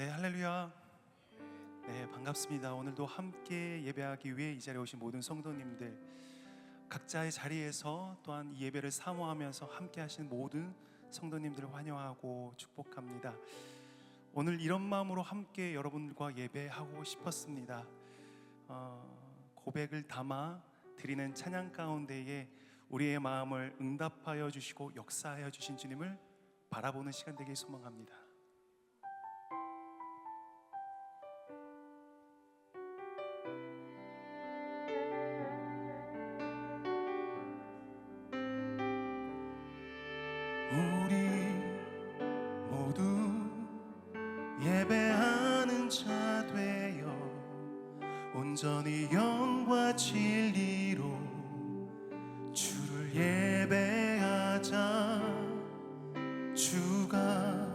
네, 할렐루야. 네, 반갑습니다. 오늘도 함께 예배하기 위해 이 자리에 오신 모든 성도님들, 각자의 자리에서 또한 이 예배를 사모하면서 함께 하시는 모든 성도님들을 환영하고 축복합니다. 오늘 이런 마음으로 함께 여러분과 예배하고 싶었습니다. 고백을 담아 드리는 찬양 가운데에 우리의 마음을 응답하여 주시고 역사하여 주신 주님을 바라보는 시간 되길 소망합니다. 우리 모두 예배하는 자 되어 온전히 영과 진리로 주를 예배하자. 주가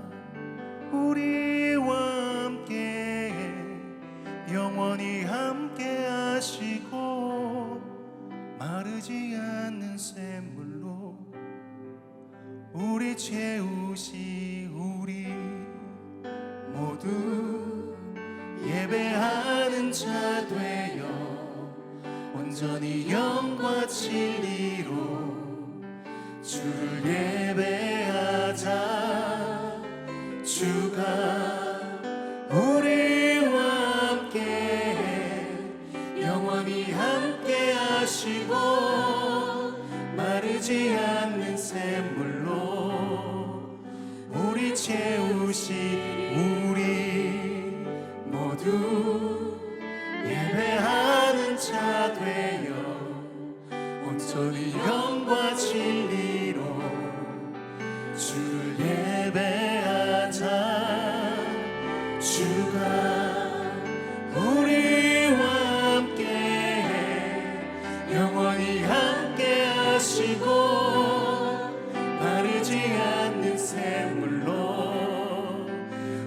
우리와 함께 영원히 함께 하시고 마르지 않는 샘물로 우리 채우시. 우리 모두 예배하는 자 되어 온전히 영과 진리로 주를 예배하자. 주가 우리와 함께 영원히 함께 하시고 마르지 않는 샘물로 우리 채우시. 우리 모두 예배하는 자 되어 온전히 영과 진리로 주를 예배하자. 주가 우리와 함께 영원히 함께 하시고 마르지 않는 샘물로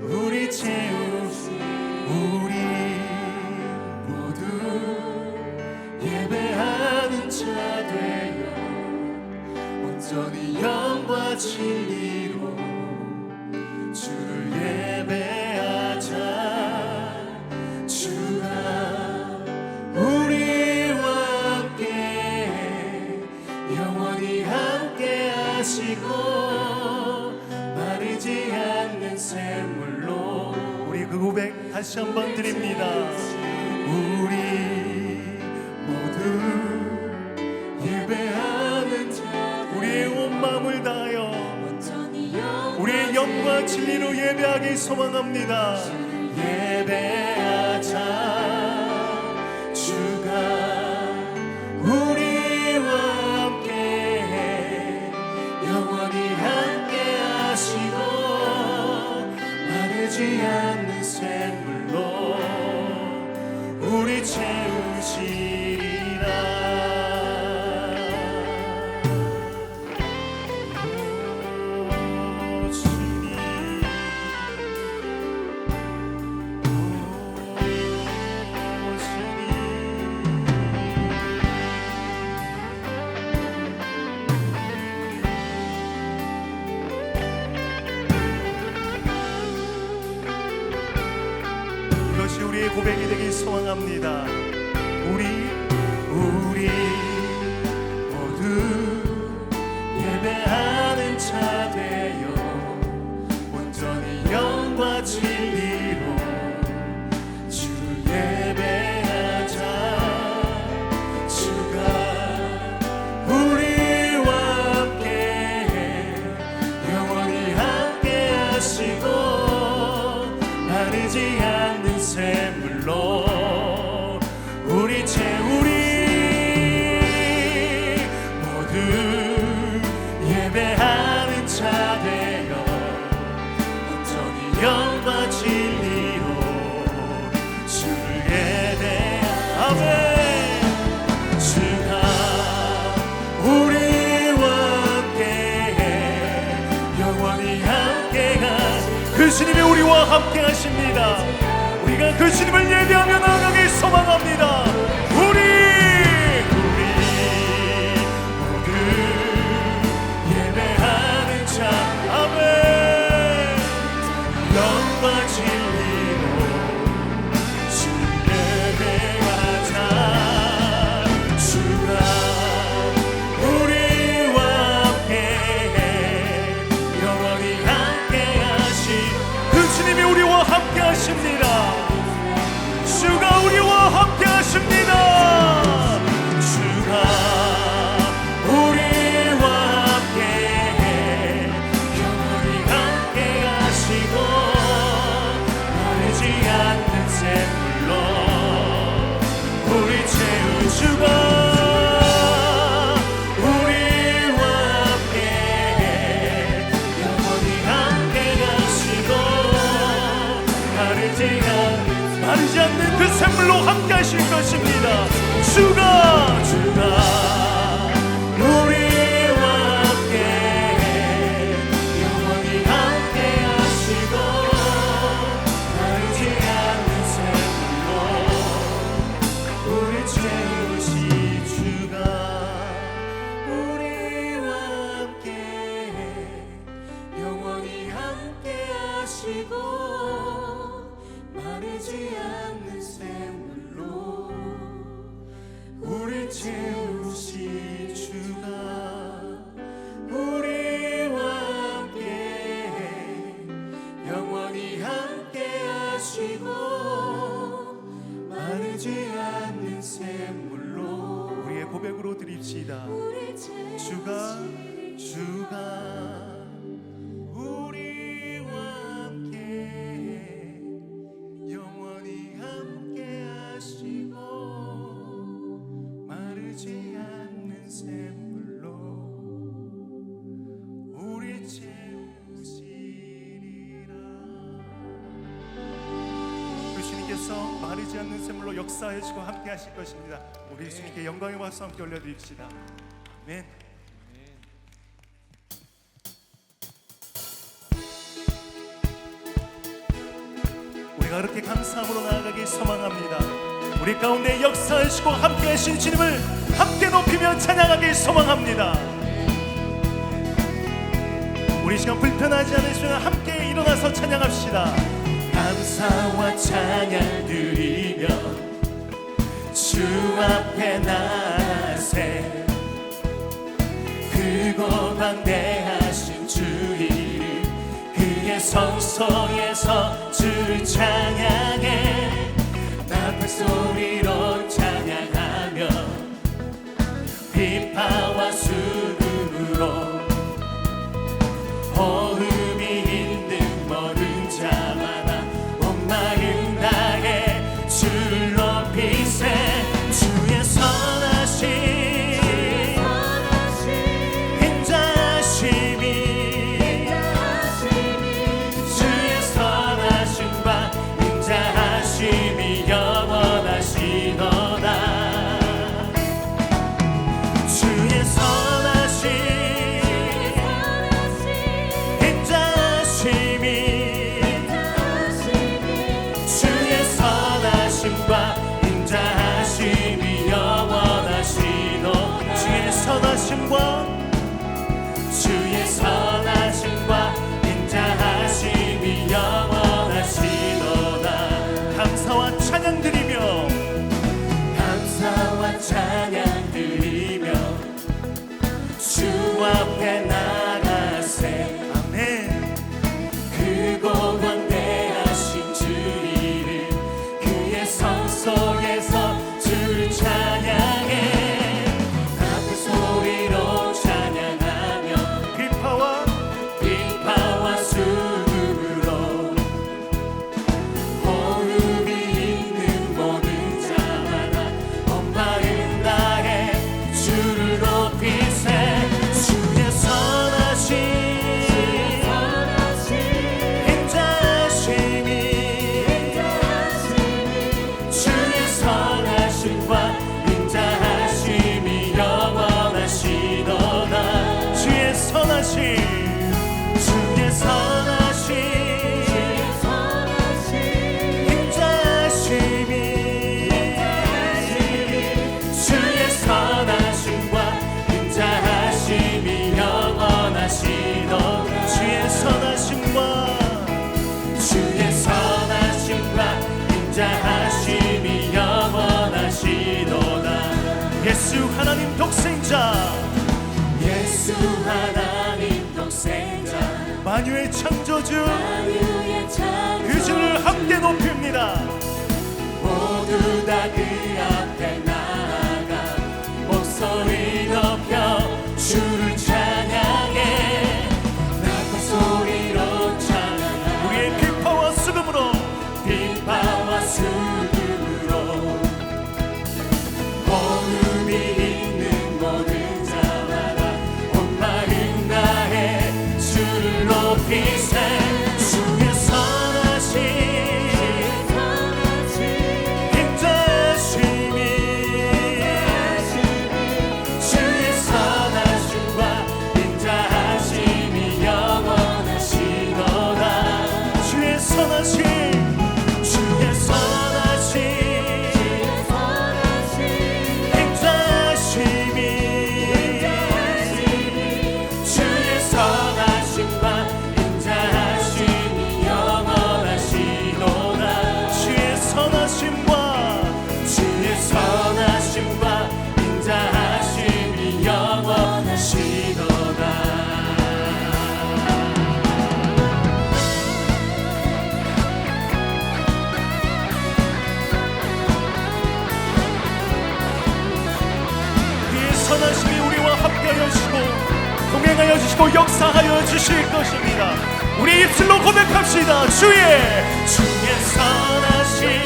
우리 채우시. 우리 모두 예배하는 자 되어 온전히 영과 진리로 주를 예배하자. 주가 우리와 함께 영원히 함께 하시고 마르지 않는 샘물로. 우리 그 고백 다시 한번 드립니다. 우리 모두 예배하는 자, 우리의 온 마음을 다하여 우리의 영과 진리로 예배하길 소망합니다. 예배하자. 주가 우리와 함께 영원히 함께 하시고 마르지 않는 샘물로 우리 채우시리라. 이것이 우리의 고백이 되길 소망합니다. 우리 모두 예배하는 자 되어 온전히 영과 진리로 주를 예배하자. 주가 우리와 함께 영원히 함께 하시고 마르지 않는 샘물로 우리 채우리. 모두 예배하는 자 되어 온전히 영과 진리로 주를 예배하네. 주가 우리와 함께 영원히 함께가 그 주님이 우리와 함께 하십니다. 우리가 그 주님을 예배하며 나아가길 소망합니다. 우리 모두 예배하는 자. 아멘. 영과 진리 주가 우리와 함께 영원히 함께 하시고 마르지 않는 샘물로 우리 채우시리라. 그 주님께서 마르지 않는 샘물로 역사해주고 함께 하실 것입니다. 우리 주님께 영광의 박수 함께 올려드립시다. 아멘. 우리가 그렇게 감사함으로 나아가길 소망합니다. 우리 가운데 역사하시고 함께 하신 주님을 함께 높이며 찬양하길 소망합니다. 우리 시간 불편하지 않으시면 함께 일어나서 찬양합시다. 감사와 찬양 드리며 주 앞에 나세 크고 광대하신 주 이름 그의 성소에서 주를 찬양해 나팔 소리로 찬양하며 비파와 수금으로 호흡이 있는 모든 자마다 온 마음 다해 주를 높이세 주의 선하심 인자하심이 주의 선하심과 인자하심이 영원하시도다. 주의 선하심 인자하심이 주의 선하심과 인자하심이 영원하시도 주의 선하심과 주의 선하심과 인자하심이 영원하시도다. 감사와 찬양 드리며 감사와 찬양 드리며 주 앞에 나가세 아멘. 크고 광대하신 주 이름 그의 성소에서 주를 찬양해 나팔 소리로 찬양하며 비파와 수금으로 호흡이 있는 모든 자마다 온 마음 다해 주를 높이세 주의 선하심 인자하심이 주의 선하심과 인자하심이 영원하시도다. 주의 선하심 주의 선하심 인자하심이 주의 선하심과 인자하심이 영원하시도 주의 선하심과 주의 선하심과 인자하심이 영원하시도다. 예수 하나님 독생자 예수 하나님 독생자 만유의 창조주 그 주를 함께 높입니다. 모두 다 그 앞에 나아가 목소리 높여 주를 찬양해 나팔 소리로 찬양하 우리의 비파와 수금으로 호흡이 있는 모든 자마다 온 마음 다해 주를 높이세 주의 선하심 인자하심이 주의 선하심과 인자하심이 영원하시도다. 주의 선하심 주의 선하심 인자하심이 주의 선하심과 인자하심이 하시고 역사하여 주실 것입니다. 우리 입술로 고백합시다. 주의 선하심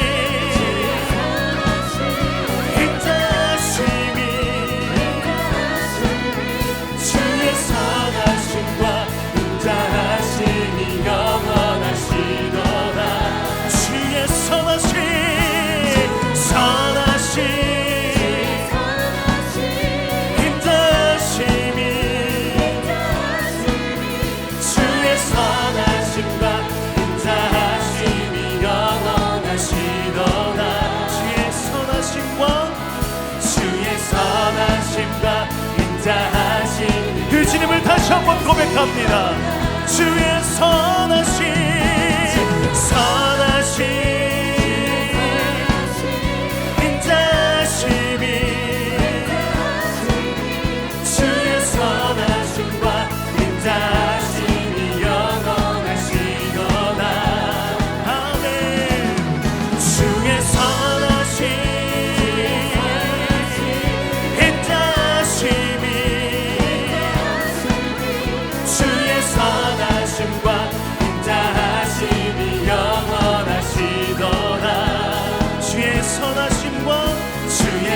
그 주님을 다시 한번 고백합니다. 주의 선하심 인자심이 주의 선하심과 인자심이 영원하시도다. 아멘. 주의 선하심 인자심이 주의 선하심과 인자하심이 영원하시도다. 주의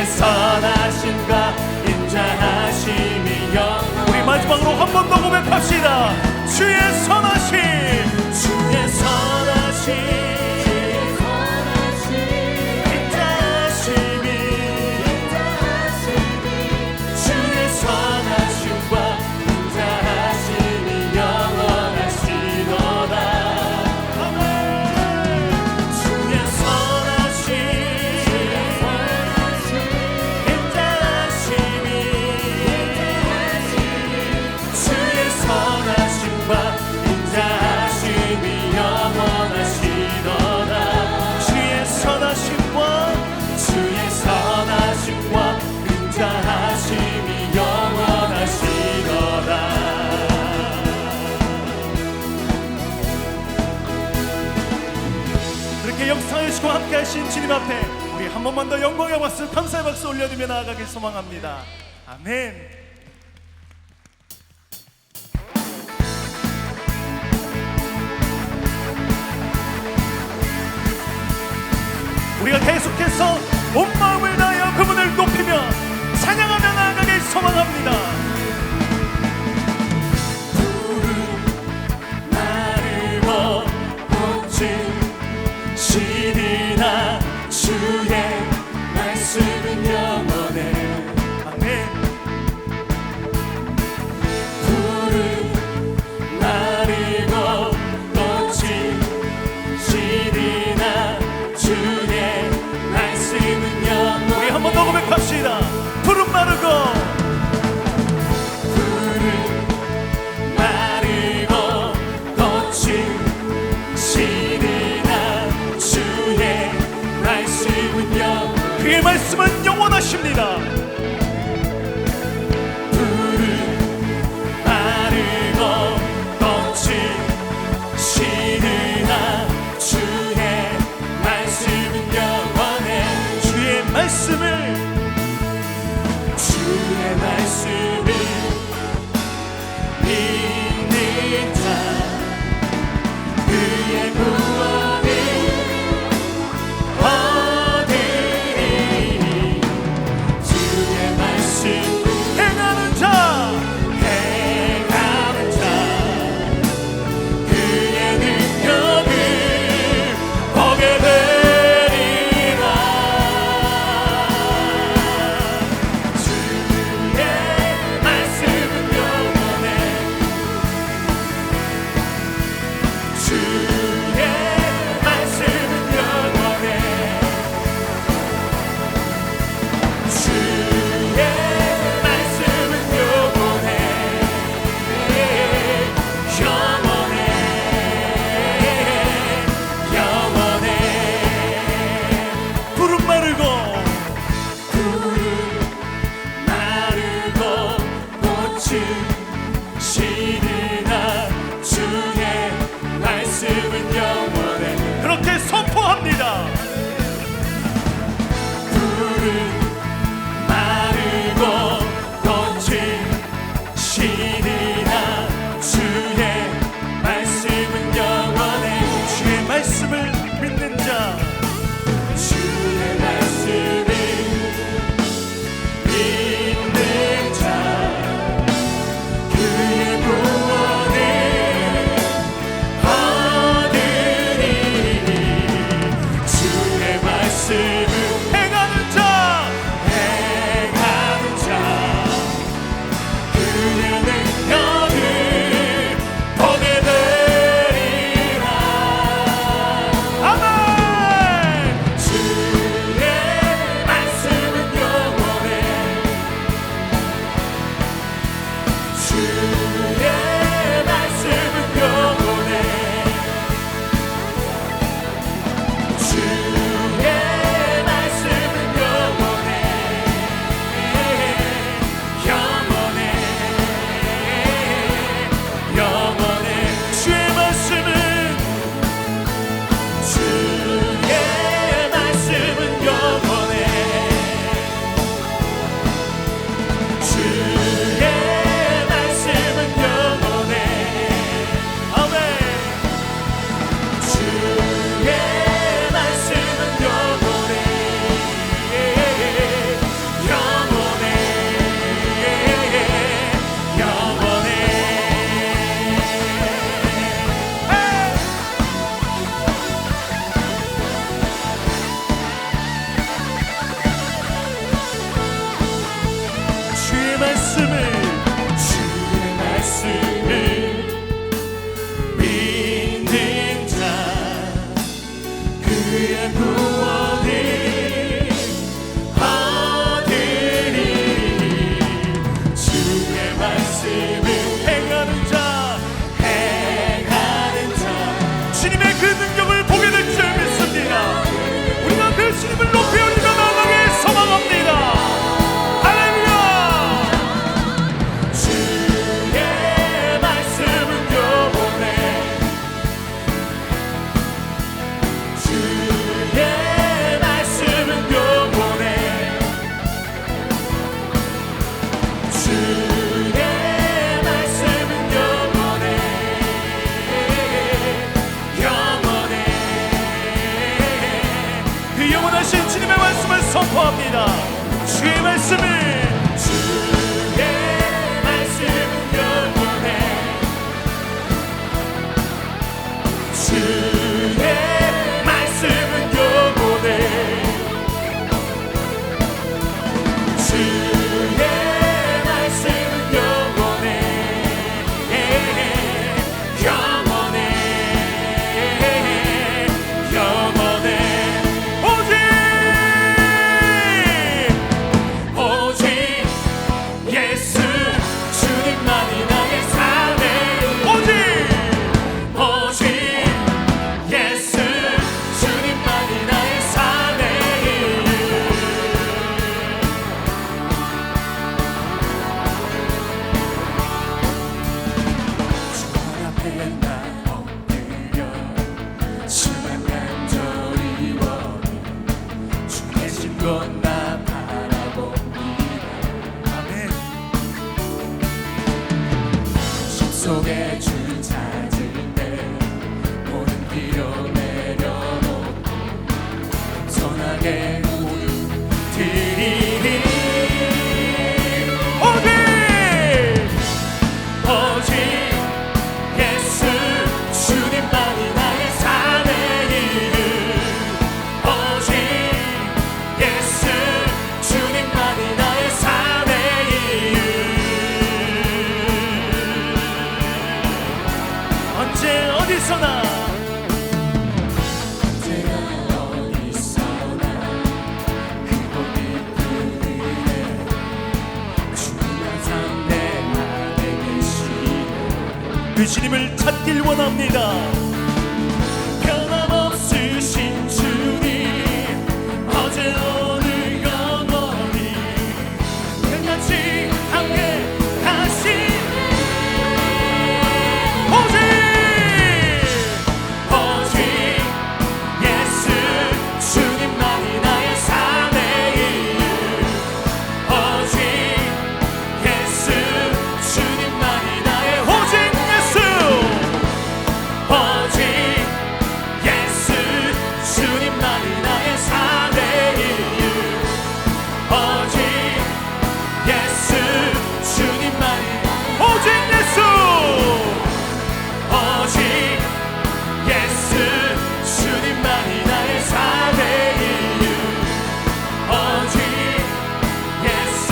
선하심과 인자하심이 영원. 우리 마지막으로 한 번 더 고백합시다. 주의 선하심 역사하시고 함께 하신 주님 앞에 우리 한 번만 더 영광의 박수, 감사의 박수 올려드리며 나아가길 소망합니다. 아멘. 우리가 계속해서 온 마음을 다하여 그분을 높이며 찬양하며 나아가길 소망합니다. 시리나 주의 말씀은 영원해. 아멘. 푸른 날이고 꽃이 시리나 주의 말씀은 영원해. 우리 한 번 더 고백합시다. 푸른 마르고 그의 말씀은 영원하십니다. 푸른 마르고 꽃이 시리나 주의 말씀은 영원해. 주의 말씀을 믿는 자 그의 구원을 마르고 꽃이 시리나 속에 주를 찾을 때 모든 필요 내려놓고 겸손하게 모두 드리리. 오직 예수 주님만이 나의 삶의 이유. 오직 예수 주님만이 나의 삶의 이유. 언제 어디서나 그 주님을 찾길 원합니다. 변함없으신 주님, 어제 오늘 영원히 끝까지 함께 하신 오직 예수 주님만이 나의 삶의 이유. 오직 예수 주님만이 나의 오직 주님만이 나의 삶의 이유. 오직 예수 주님만이 오직 예수. 오직 예수 주님만이 나의 삶의 이유. 오직 예수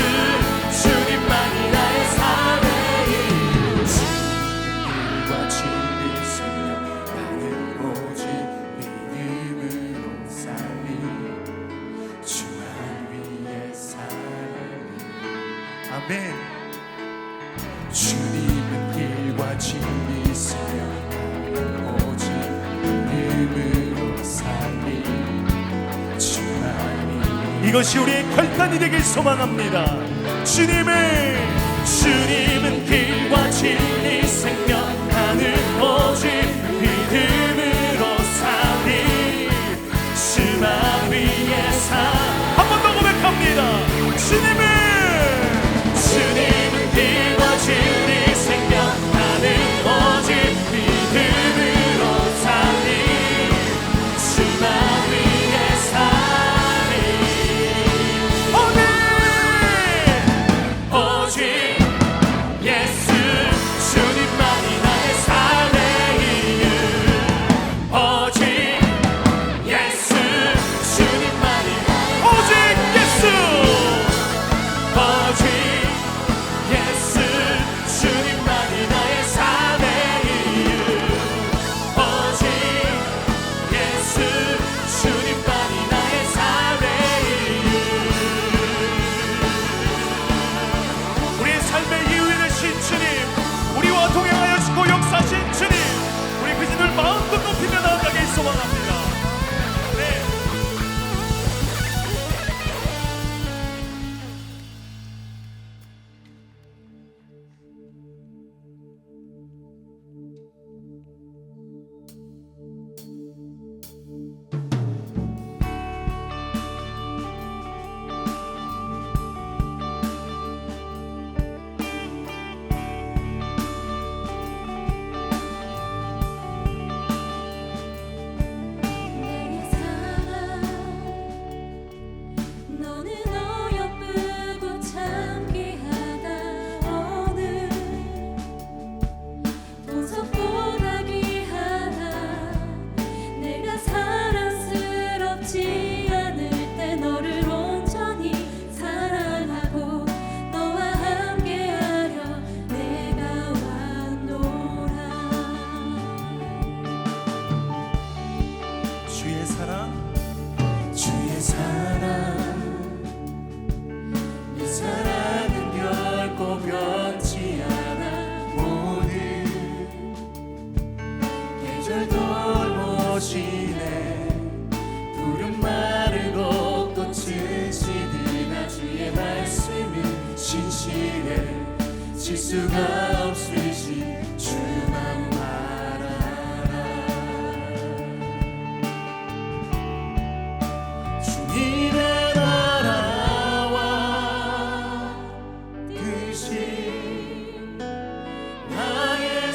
주님만이 나의 삶의 이유. 진리와 진리 생명 나는 오직 믿음으로 살리. 주만 위에 살리. 아멘. 주님은 길과 진리 생명 나는 오직 믿음으로 살리. 주만 위에. 이것이 우리의 결단이 되길 소망합니다. 주님은 길과 진리 생명 나는 오직 믿음으로 살리. 주만 위에 한 번 더 고백합니다. 주님은 길과 진리 생명 나는 오직 믿음으로 살리. 주만 위에 살리. 오직 예수 주님만이 나의 삶의 이유. 오직 예수 주님만이 오직 예수. 오직 예수 주님만이 나의 삶의 이유. 오직 예수 주님만이 나의 삶의 이유. 우리의 삶의 이유에 되신 주님, 우리와 동행하여주고 역사하신 주님, 우리 그 주님을 마음껏 높이며 나아가길 소망합니다. 네. 수가 없으신 주만 바라라. 주님의 나라와 뜻이 나의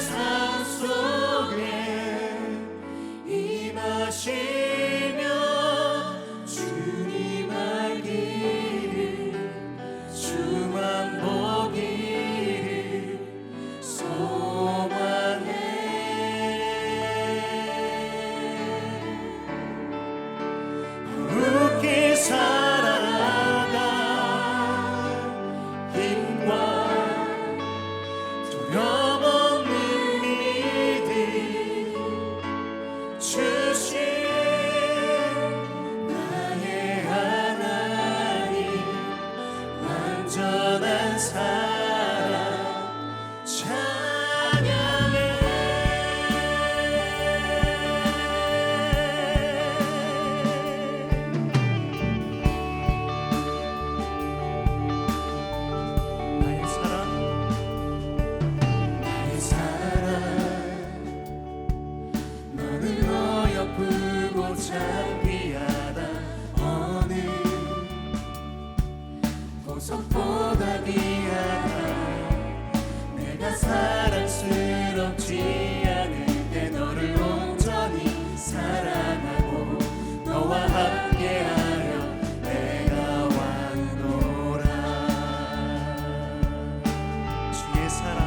내가 사랑스럽지 않은데 너를 온전히 사랑하고 너와 함께하려 내가 왔노라. 주의 사랑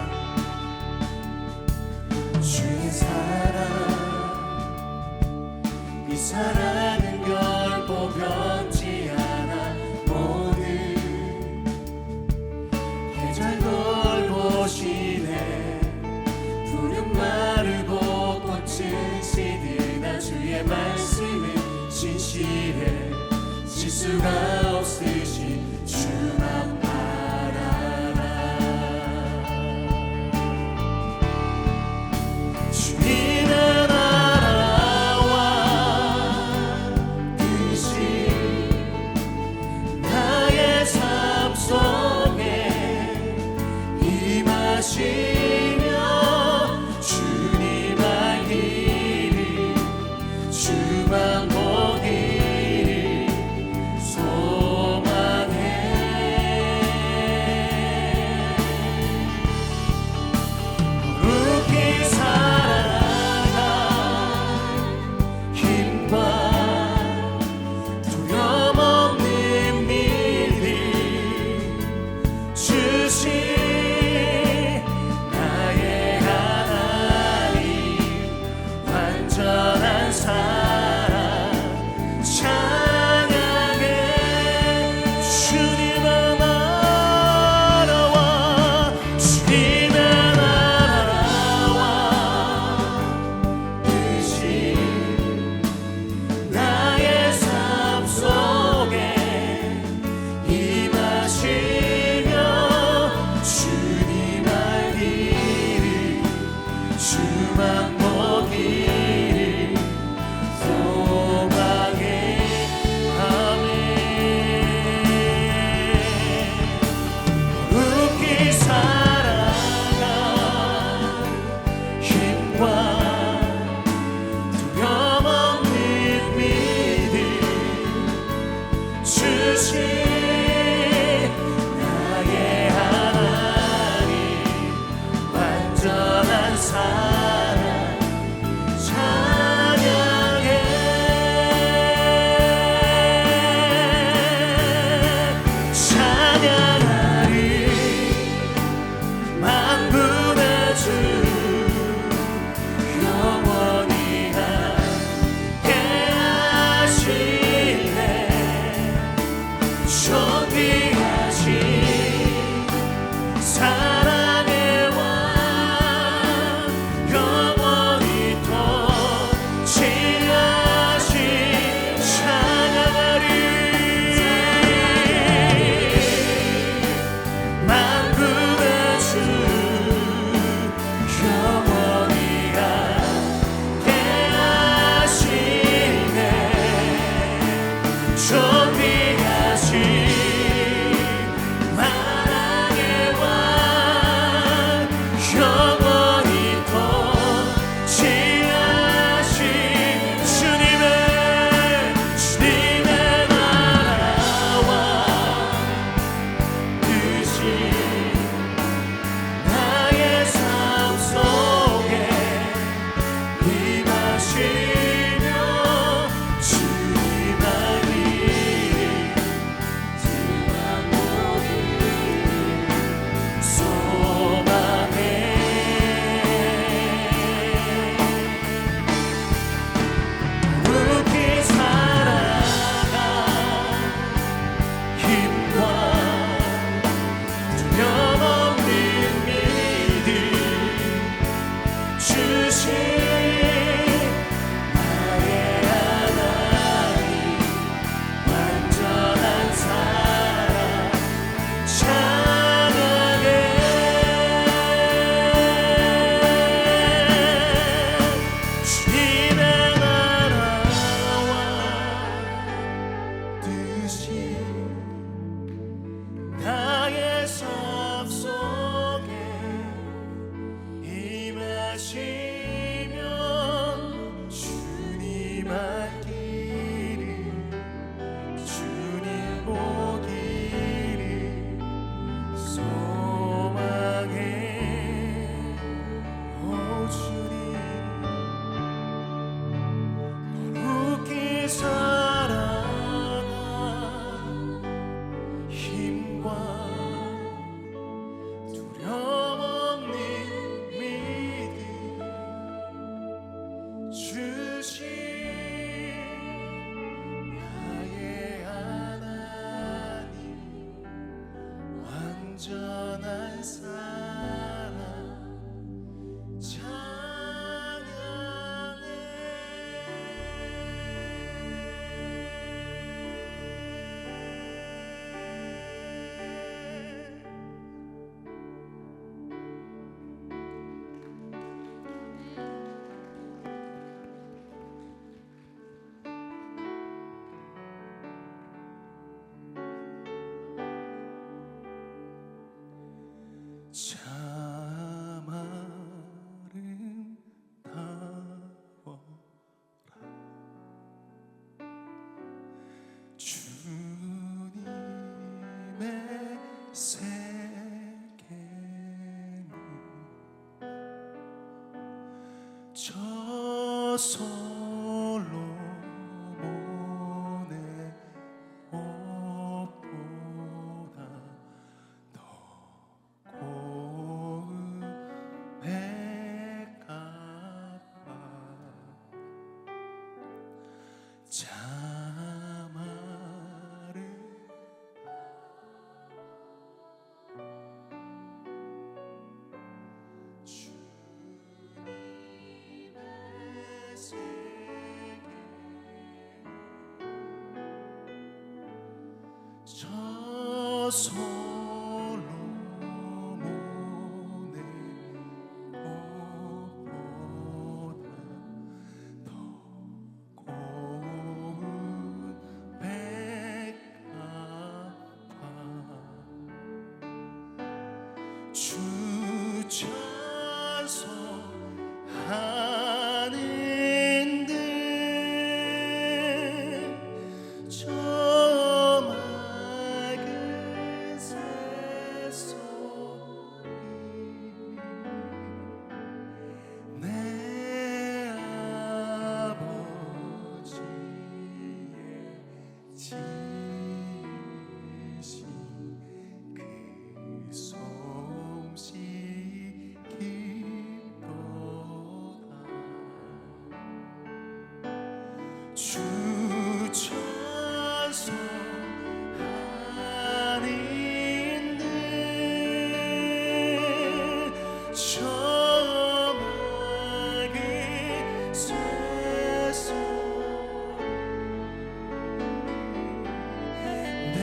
주의 사랑 이 사랑은 결코 변치 않아 모든 계절 돌보시네. 푸른 마르고 꽃은 시드나 주의 말씀은 진실해. 실수가 없으신 주만 바라라. 주님의 나라와 뜻이 나의 삶 속에 임하시며 주님 알기를 주만 보기를 소망해. 거룩히 살아가 힘과 두려움 없는 믿음 주신 나의 하나님 완전한 사랑 찬양해. 주님의 나라와 주님의 나라와 뜻이 나의 삶 속에 임하시며 주님 알기를 주만 보기를 소망해. 아멘. 거룩히 살아가 힘과 두려움 없는 믿음 주신 나의 하나님 완전한 사랑 찬양해. 찬양하리 만군의 주 영원히 함께하시네. 존귀하신 사랑의 왕 영원히 통치하신 찬양하리. 만군의 주 영원히 함께하시네. 존귀하신 만왕의 왕 영원히 통치하신 주님의 나라와 뜻이 나의 삶 속에 임하시며 주님 알기를 주만 보기를 소망해. 저 솔로몬의 옷보다 더 고운 백합화 자마를 저 솔로몬의 옷보다 더 고운 백합화 주 찬송하는 듯 저 맑은 새소리 내 아버지의 지으신 그 솜씨 깊도다 주 찬송하는 듯 저 맑은 새소리 내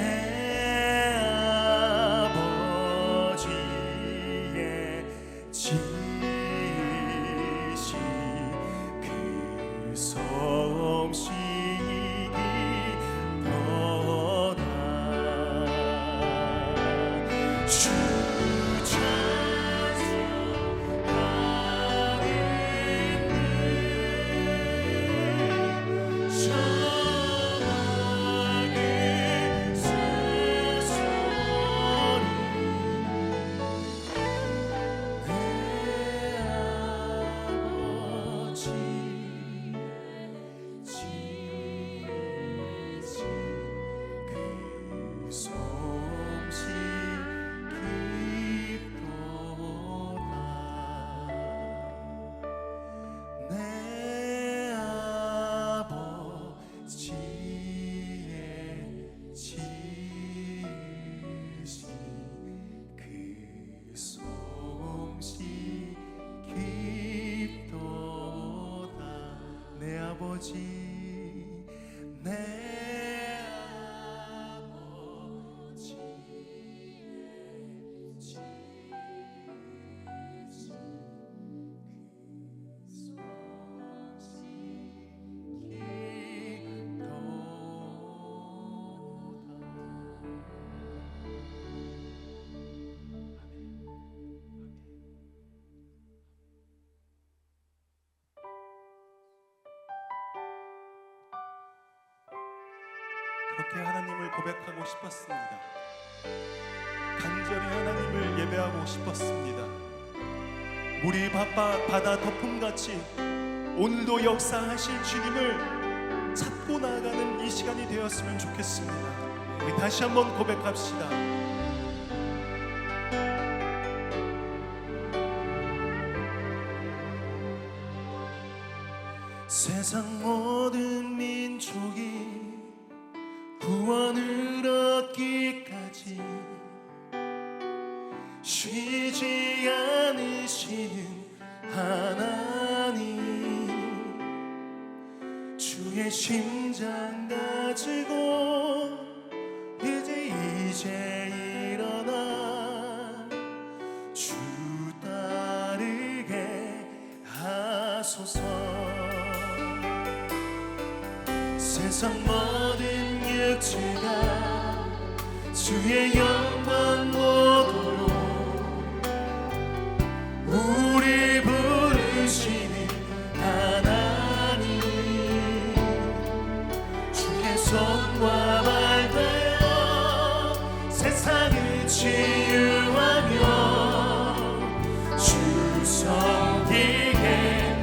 아버지의 지으신 그 솜씨 깊도다 주 찬송하는 듯 저 맑은 새소리 내 아버지의 지으신 그 솜씨 깊도다 내 아버지의 지으신 그 솜씨 깊도다 내 아버지 내 아버지의 지으신 그 솜씨 그렇게 하나님을 고백하고 싶었습니다. 간절히 하나님을 예배하고 싶었습니다. 물이 바다 덮음같이 오늘도 역사하실 주님을 찾고 나아가는 이 시간이 되었으면 좋겠습니다. 우리 다시 한번 고백합시다. 세상 모든 민족이 구원을 얻기까지 쉬지 않으시는 하나님 주의 심장 가지고 이제 일어나 주 따르게 하소서 세상 모든 육체가 주의 영광 보도록 우리 부르시는 하나님 주의 손과 발 되어 세상을 치유하며 주 섬기게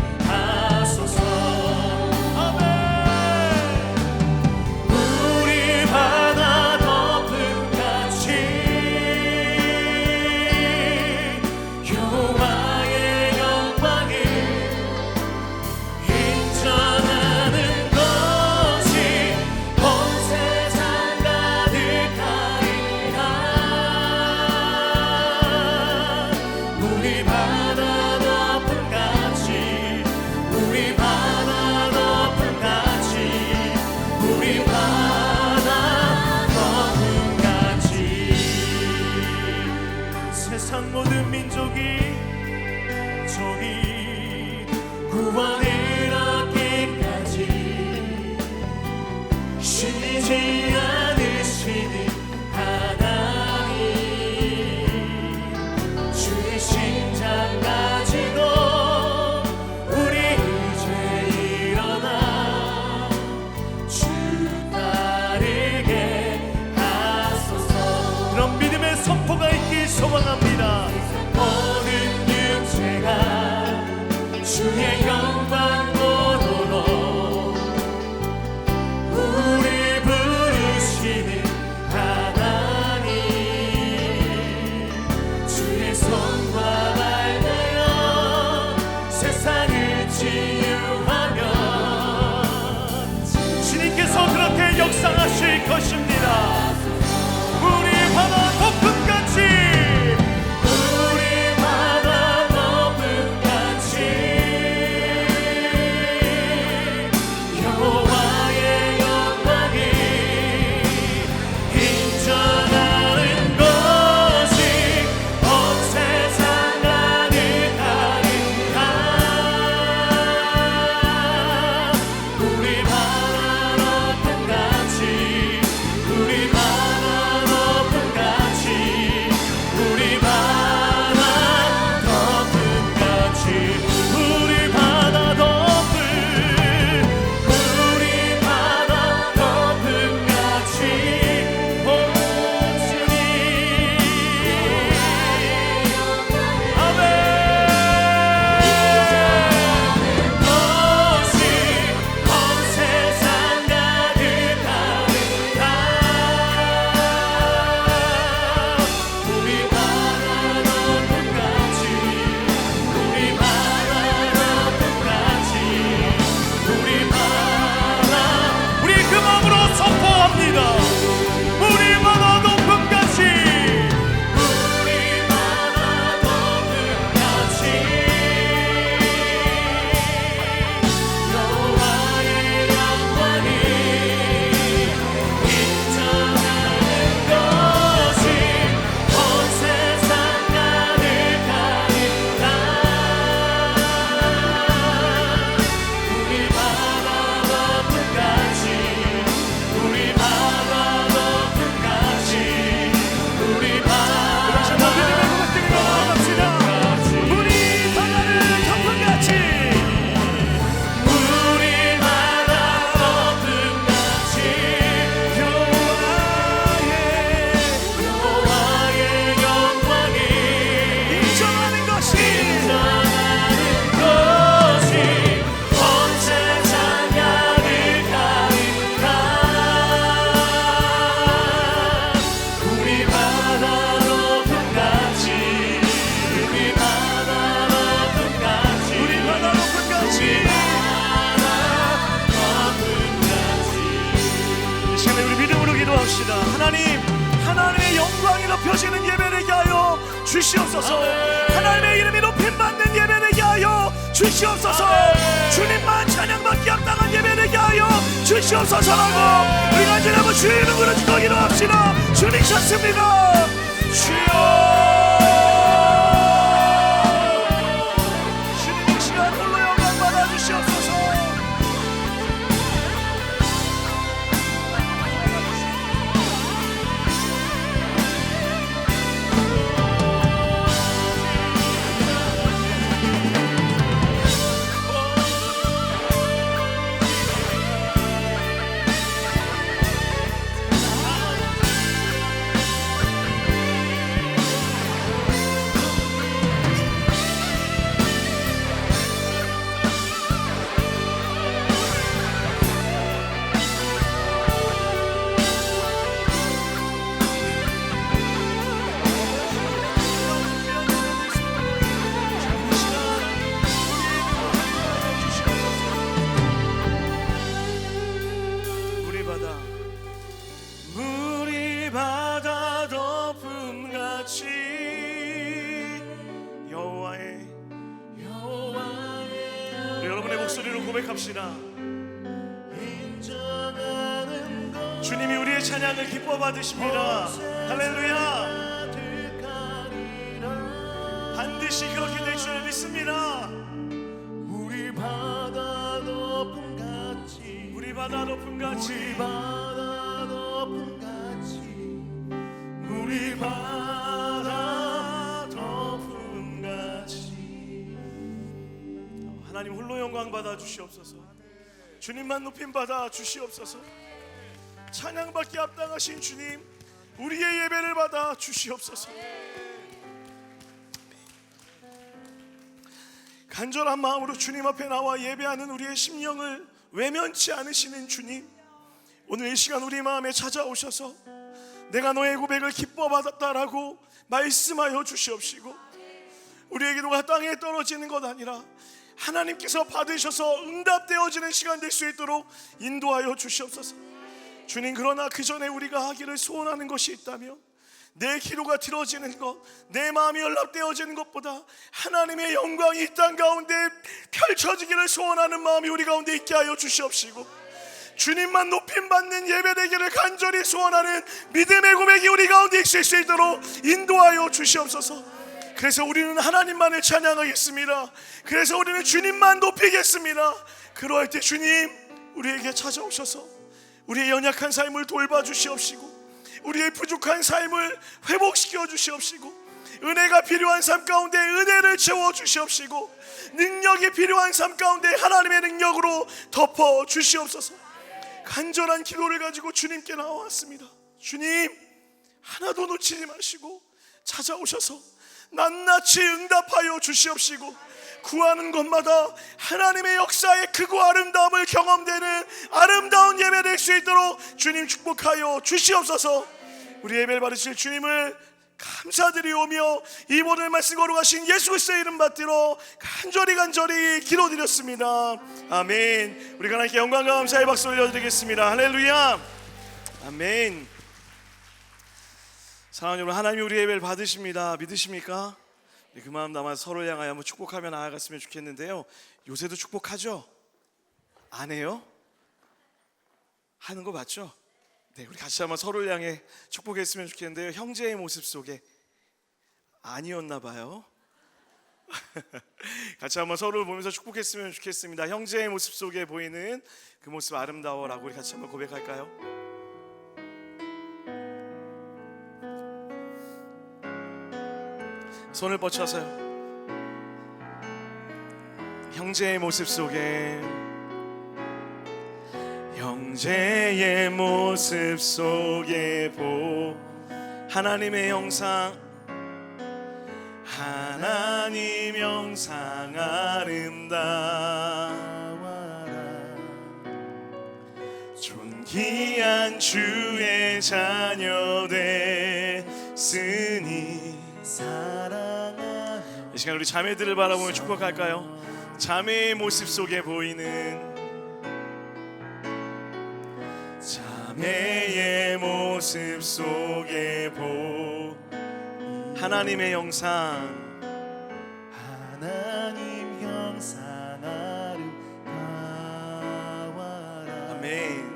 바다 덮음같이 우리 바다 덮음같이 우리 바다 덮음같이 세상 모든 민족이 저기 구원을 얻기까지 쉬지 않으시는 하나님 주의 심장 가지고 우리 이제 일어나 주 따르게 하소서. 그런 믿음의 선포가 있길 소망합니다. 모든 육체가 주의 영광 보도록 우리 부르시는 하나님 주의 손과 발 되어 세상을 치유하며 주님께서 그렇게 역사하실 것입니다. 우리 바다 덮음같이 우리 바다 덮음같이 여호와의 영광이 인정하는 것이 온 세상 가득하리라. 우리 바다 덮음같이 우리 바다 덮음같이 우리 바다 덮음같이 우리 바다 덮음 우리 바다 덮음같이 오 주님 아멘 것이 온 세상 가득하리라. 우리 바다 덮음같이 우리 바다 덮음같이 우리 바다 우리 그 마음으로 선포합니다. 우리 바다 덮음같이 우리 바다 덮음같이 여호와의 영광이 인정하는 것이 온 세상 가득하리라. 우리 바다 덮음같이 우리 바다 덮음같이 우리 바다 우리 바다를 덮음같이 우리 바다 덮음같이 여호와의 영광이 인정하는 것이 온 세상 가득하리라. 우리 바다 덮음같이 우리 바다 덮음같이 우리 바다 덮음같이 이 시간에 우리 믿음으로 기도합시다. 하나님의 영광이 높여지는 예배 되게 하여 주시옵소서. 하나님의 이름이 높임받는 예배 되게 하여 주시옵소서. 주님만 찬양받기 합당한 예배 되게 하여 주시옵소서라고 우리 간절히 한번 주의 이름으로 기도합시다. 주님 찾습니다. 주여 주님 이 시간 홀로 영광 받아주시옵소서. 목소리로 고백합시다. 주님이 우리의 찬양을 기뻐 받으십니다. 할렐루야. 반드시 그렇게 될 줄 믿습니다. 우리 바다 높음 같이 우리 바다 높음 같이 우리 바다 높음 같이 우리 바다 높음 같이 하나님 홀로 영광 받아 주시옵소서. 주님만 높임 받아 주시옵소서. 찬양받기 합당하신 주님, 우리의 예배를 받아 주시옵소서. 간절한 마음으로 주님 앞에 나와 예배하는 우리의 심령을 외면치 않으시는 주님, 오늘 이 시간 우리 마음에 찾아오셔서 내가 너의 고백을 기뻐 받았다라고 말씀하여 주시옵시고, 우리의 기도가 땅에 떨어지는 것 아니라 하나님께서 받으셔서 응답되어지는 시간 될 수 있도록 인도하여 주시옵소서. 주님, 그러나 그 전에 우리가 하기를 소원하는 것이 있다면 내 기도가 들어지는 것, 내 마음이 연락되어지는 것보다 하나님의 영광이 이 땅 가운데 펼쳐지기를 소원하는 마음이 우리 가운데 있게 하여 주시옵시고, 주님만 높임받는 예배되기를 간절히 소원하는 믿음의 고백이 우리 가운데 있을 수 있도록 인도하여 주시옵소서. 그래서 우리는 하나님만을 찬양하겠습니다. 그래서 우리는 주님만 높이겠습니다. 그러할 때 주님, 우리에게 찾아오셔서 우리의 연약한 삶을 돌봐주시옵시고, 우리의 부족한 삶을 회복시켜 주시옵시고, 은혜가 필요한 삶 가운데 은혜를 채워주시옵시고, 능력이 필요한 삶 가운데 하나님의 능력으로 덮어 주시옵소서. 간절한 기도를 가지고 주님께 나왔습니다. 주님, 하나도 놓치지 마시고 찾아오셔서 낱낱이 응답하여 주시옵시고, 구하는 것마다 하나님의 역사의 크고 아름다움을 경험되는 아름다운 예배 될 수 있도록 주님 축복하여 주시옵소서. 우리 예배를 받으실 주님을 감사드리오며 이 모든 말씀 걸어가신 예수 그리스도의 이름 받들어 간절히 기도드렸습니다. 아멘. 우리가 하나님께 영광과 감사의 박수 올려드리겠습니다. 할렐루야. 아멘. 사랑하는 여러분, 하나님이 우리 예배를 받으십니다. 믿으십니까? 그 마음 담아서 서로를 향하여 한번 축복하며 나아갔으면 좋겠는데요. 요새도 축복하죠? 안 해요? 하는 거 맞죠? 네, 우리 같이 한번 서로를 향해 축복했으면 좋겠는데요. 형제의 모습 속에 아니었나 봐요. 같이 한번 서로를 보면서 축복했으면 좋겠습니다. 형제의 모습 속에 보이는 그 모습 아름다워라고 우리 같이 한번 고백할까요? 손을 뻗쳐서요. 형제의 모습 속에, 형제의 모습 속에 하나님의 영상, 하나님 영상 아름다워라. 존귀한 주의 자녀 됐으니 사랑하며. 이 시간 우리 자매들을 바라보며 축복할까요? 자매의 모습 속에 보이는, 자매의 모습 속에 하나님의 영상, 하나님 영상 아름다워라. 아멘.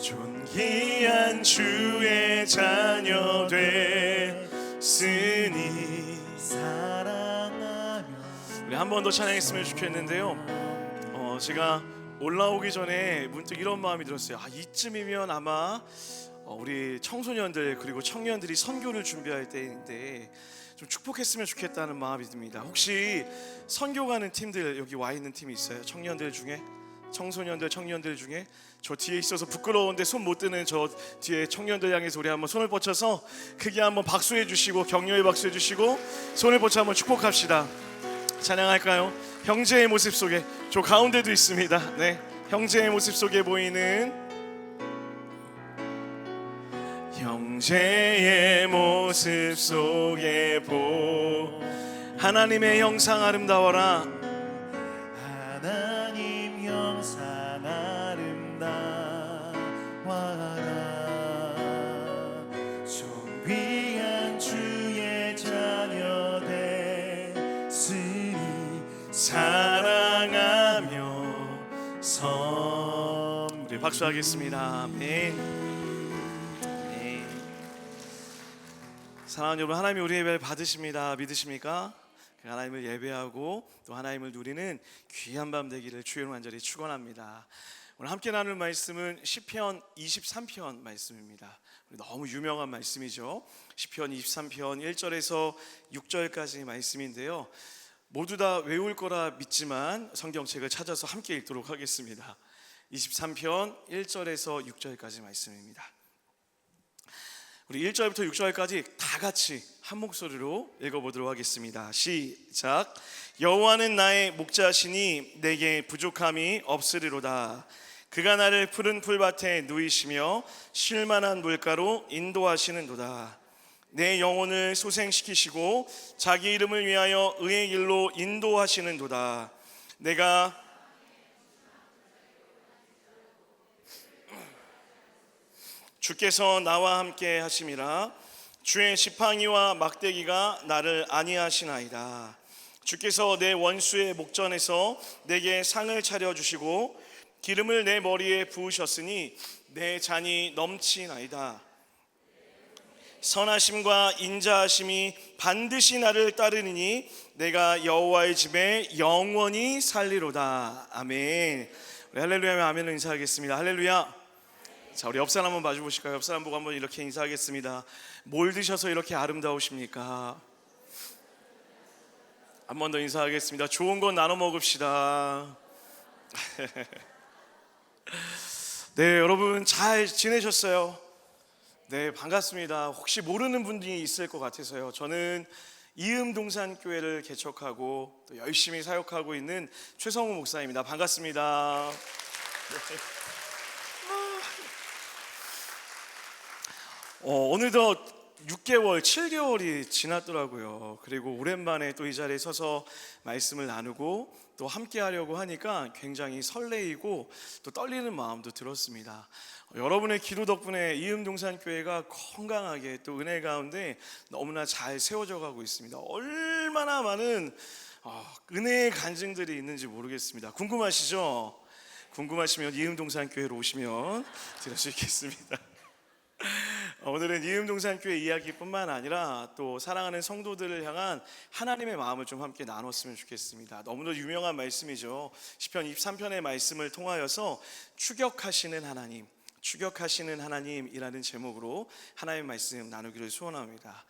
존귀한 주의 자녀 됐으니 사랑하며. 우리 한 번 더 찬양했으면 좋겠는데요. 제가 올라오기 전에 문득 이런 마음이 들었어요. 이쯤이면 아마 우리 청소년들 그리고 청년들이 선교를 준비할 때인데 좀 축복했으면 좋겠다는 마음이 듭니다. 혹시 선교 가는 팀들 여기 와 있는 팀이 있어요? 청년들 중에, 청소년들, 청년들 중에 저 뒤에 있어서 부끄러운데 손 못 드는 저 뒤에 청년들 향해서 우리 한번 손을 뻗쳐서 크게 한번 박수해 주시고, 격려의 박수해 주시고, 손을 뻗쳐 한번 축복합시다. 찬양할까요? 형제의 모습 속에, 저 가운데도 있습니다. 네, 형제의 모습 속에 보이는, 형제의 모습 속에 하나님의 형상 아름다워라. 하나님 형상 아름다워라. 존귀한 주의 자녀 됐으니 사랑하 섬. 우리 박수하겠습니다. 아멘. 네. 사랑하는 여러분, 하나님이 우리 예배를 받으십니다. 믿으십니까? 하나님을 예배하고 또 하나님을 누리는 귀한 밤 되기를 주의 간절히 축원합니다. 오늘 함께 나눌 말씀은 시편 23편 말씀입니다. 너무 유명한 말씀이죠. 시편 23편 1절에서 6절까지 말씀인데요. 모두 다 외울 거라 믿지만 성경책을 찾아서 함께 읽도록 하겠습니다. 23편 1절에서 6절까지 말씀입니다. 우리 1절부터 6절까지 다 같이 한 목소리로 읽어보도록 하겠습니다. 시작. 여호와는 나의 목자시니 내게 부족함이 없으리로다. 그가 나를 푸른 풀밭에 누이시며 쉴만한 물가로 인도하시는도다. 내 영혼을 소생시키시고 자기 이름을 위하여 의의 길로 인도하시는도다. 내가 주께서 나와 함께 하심이라. 주의 지팡이와 막대기가 나를 안위하시나이다. 주께서 내 원수의 목전에서 내게 상을 차려주시고 기름을 내 머리에 부으셨으니 내 잔이 넘치나이다. 선하심과 인자하심이 반드시 나를 따르니 내가 여호와의 집에 영원히 살리로다. 아멘. 우리 할렐루야 아멘을 인사하겠습니다. 할렐루야. 자, 우리 옆 사람 한번 마주 보실까요? 옆 사람 보고 한번 이렇게 인사하겠습니다. 뭘 드셔서 이렇게 아름다우십니까? 한 번 더 인사하겠습니다. 좋은 건 나눠 먹읍시다. 네, 여러분 잘 지내셨어요? 네, 반갑습니다. 혹시 모르는 분들이 있을 것 같아서요. 저는 이음동산교회를 개척하고 또 열심히 사역하고 있는 최성우 목사입니다. 반갑습니다. 어느덧 6개월, 7개월이 지났더라고요. 그리고 오랜만에 또 이 자리에 서서 말씀을 나누고 또 함께 하려고 하니까 굉장히 설레이고 또 떨리는 마음도 들었습니다. 여러분의 기도 덕분에 이음동산교회가 건강하게 또 은혜 가운데 너무나 잘 세워져 가고 있습니다. 얼마나 많은 은혜의 간증들이 있는지 모르겠습니다. 궁금하시죠? 궁금하시면 이음동산교회로 오시면 들을 수 있겠습니다. 오늘은 이음동산교회 이야기뿐만 아니라 또 사랑하는 성도들을 향한 하나님의 마음을 좀 함께 나눴으면 좋겠습니다. 너무나 유명한 말씀이죠. 시편 23편의 말씀을 통하여서 추격하시는 하나님, 추격하시는 하나님이라는 제목으로 하나님의 말씀 나누기를 소원합니다.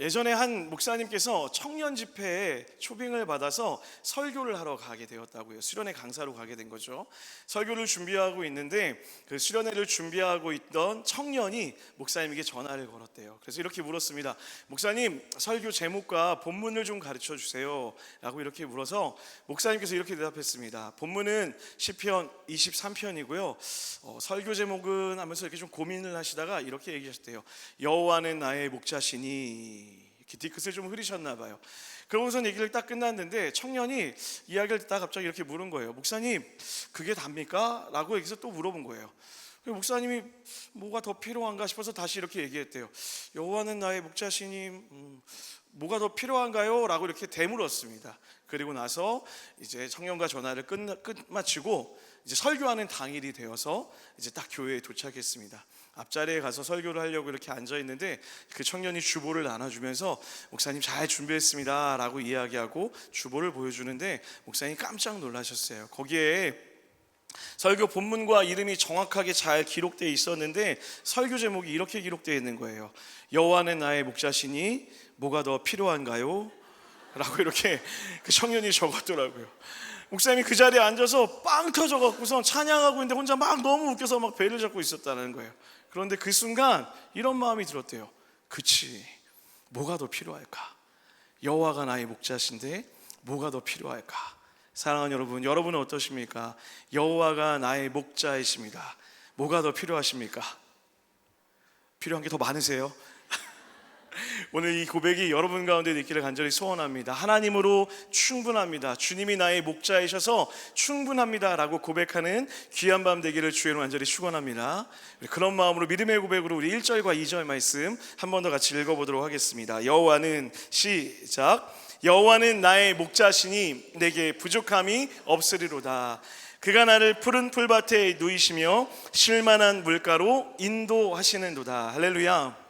예전에 한 목사님께서 청년 집회에 초빙을 받아서 설교를 하러 가게 되었다고요. 수련회 강사로 가게 된 거죠. 설교를 준비하고 있는데 그 수련회를 준비하고 있던 청년이 목사님에게 전화를 걸었대요. 그래서 이렇게 물었습니다. 목사님, 설교 제목과 본문을 좀 가르쳐 주세요 라고 이렇게 물어서 목사님께서 이렇게 대답했습니다. 본문은 시편 23편이고요. 설교 제목은 하면서 이렇게 좀 고민을 하시다가 이렇게 얘기하셨대요. 여호와는 나의 목자시니. 이렇게 뒤끝을 좀 흐리셨나 봐요. 그러고서 얘기를 딱 끝났는데 청년이 이야기를 듣다가 갑자기 이렇게 물은 거예요. 목사님, 그게 답니까? 라고 여기서 또 물어본 거예요. 목사님이 뭐가 더 필요한가 싶어서 다시 이렇게 얘기했대요. 여호와는 나의 목자시니 뭐가 더 필요한가요? 라고 이렇게 되물었습니다. 그리고 나서 이제 청년과 전화를 끝마치고 이제 설교하는 당일이 되어서 이제 딱 교회에 도착했습니다. 앞자리에 가서 설교를 하려고 이렇게 앉아 있는데 그 청년이 주보를 나눠주면서 목사님 잘 준비했습니다 라고 이야기하고 주보를 보여주는데 목사님이 깜짝 놀라셨어요. 거기에 설교 본문과 이름이 정확하게 잘 기록되어 있었는데 설교 제목이 이렇게 기록되어 있는 거예요. 여호와는 나의 목자시니 뭐가 더 필요한가요? 라고 이렇게 그 청년이 적었더라고요. 목사님이 그 자리에 앉아서 빵 터져갖고선 찬양하고 있는데 혼자 막 너무 웃겨서 막 배를 잡고 있었다는 거예요. 그런데 그 순간 이런 마음이 들었대요. 그치, 뭐가 더 필요할까? 여호와가 나의 목자신데 뭐가 더 필요할까? 사랑하는 여러분, 여러분은 어떠십니까? 여호와가 나의 목자이십니다. 뭐가 더 필요하십니까? 필요한 게 더 많으세요? 오늘 이 고백이 여러분 가운데 있기를 간절히 소원합니다. 하나님으로 충분합니다. 주님이 나의 목자이셔서 충분합니다 라고 고백하는 귀한 밤 되기를 주의로 간절히 축원합니다. 그런 마음으로 믿음의 고백으로 우리 1절과 2절 말씀 한 번 더 같이 읽어보도록 하겠습니다. 여호와는 시작. 여호와는 나의 목자시니 내게 부족함이 없으리로다. 그가 나를 푸른 풀밭에 누이시며 쉴만한 물가로 인도하시는도다. 할렐루야.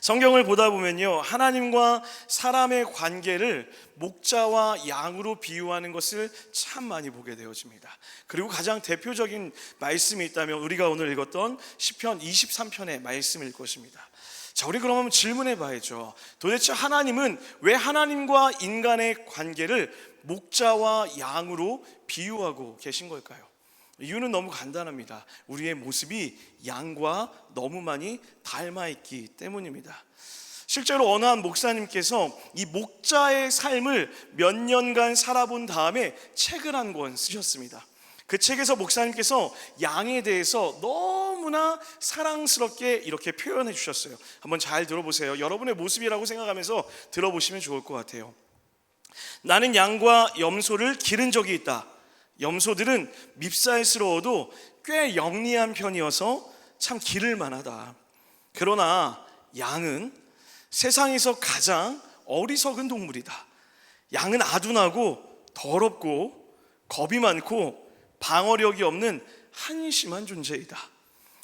성경을 보다 보면요, 하나님과 사람의 관계를 목자와 양으로 비유하는 것을 참 많이 보게 되어집니다. 그리고 가장 대표적인 말씀이 있다면 우리가 오늘 읽었던 시편 23편의 말씀일 것입니다. 자, 우리 그러면 질문해 봐야죠. 도대체 하나님은 왜 하나님과 인간의 관계를 목자와 양으로 비유하고 계신 걸까요? 이유는 너무 간단합니다. 우리의 모습이 양과 너무 많이 닮아있기 때문입니다. 실제로 어느 한 목사님께서 이 목자의 삶을 몇 년간 살아본 다음에 책을 한 권 쓰셨습니다. 그 책에서 목사님께서 양에 대해서 너무나 사랑스럽게 이렇게 표현해 주셨어요. 한번 잘 들어보세요. 여러분의 모습이라고 생각하면서 들어보시면 좋을 것 같아요. 나는 양과 염소를 기른 적이 있다. 염소들은 밉살스러워도 꽤 영리한 편이어서 참 기를 만하다. 그러나 양은 세상에서 가장 어리석은 동물이다. 양은 아둔하고 더럽고 겁이 많고 방어력이 없는 한심한 존재이다.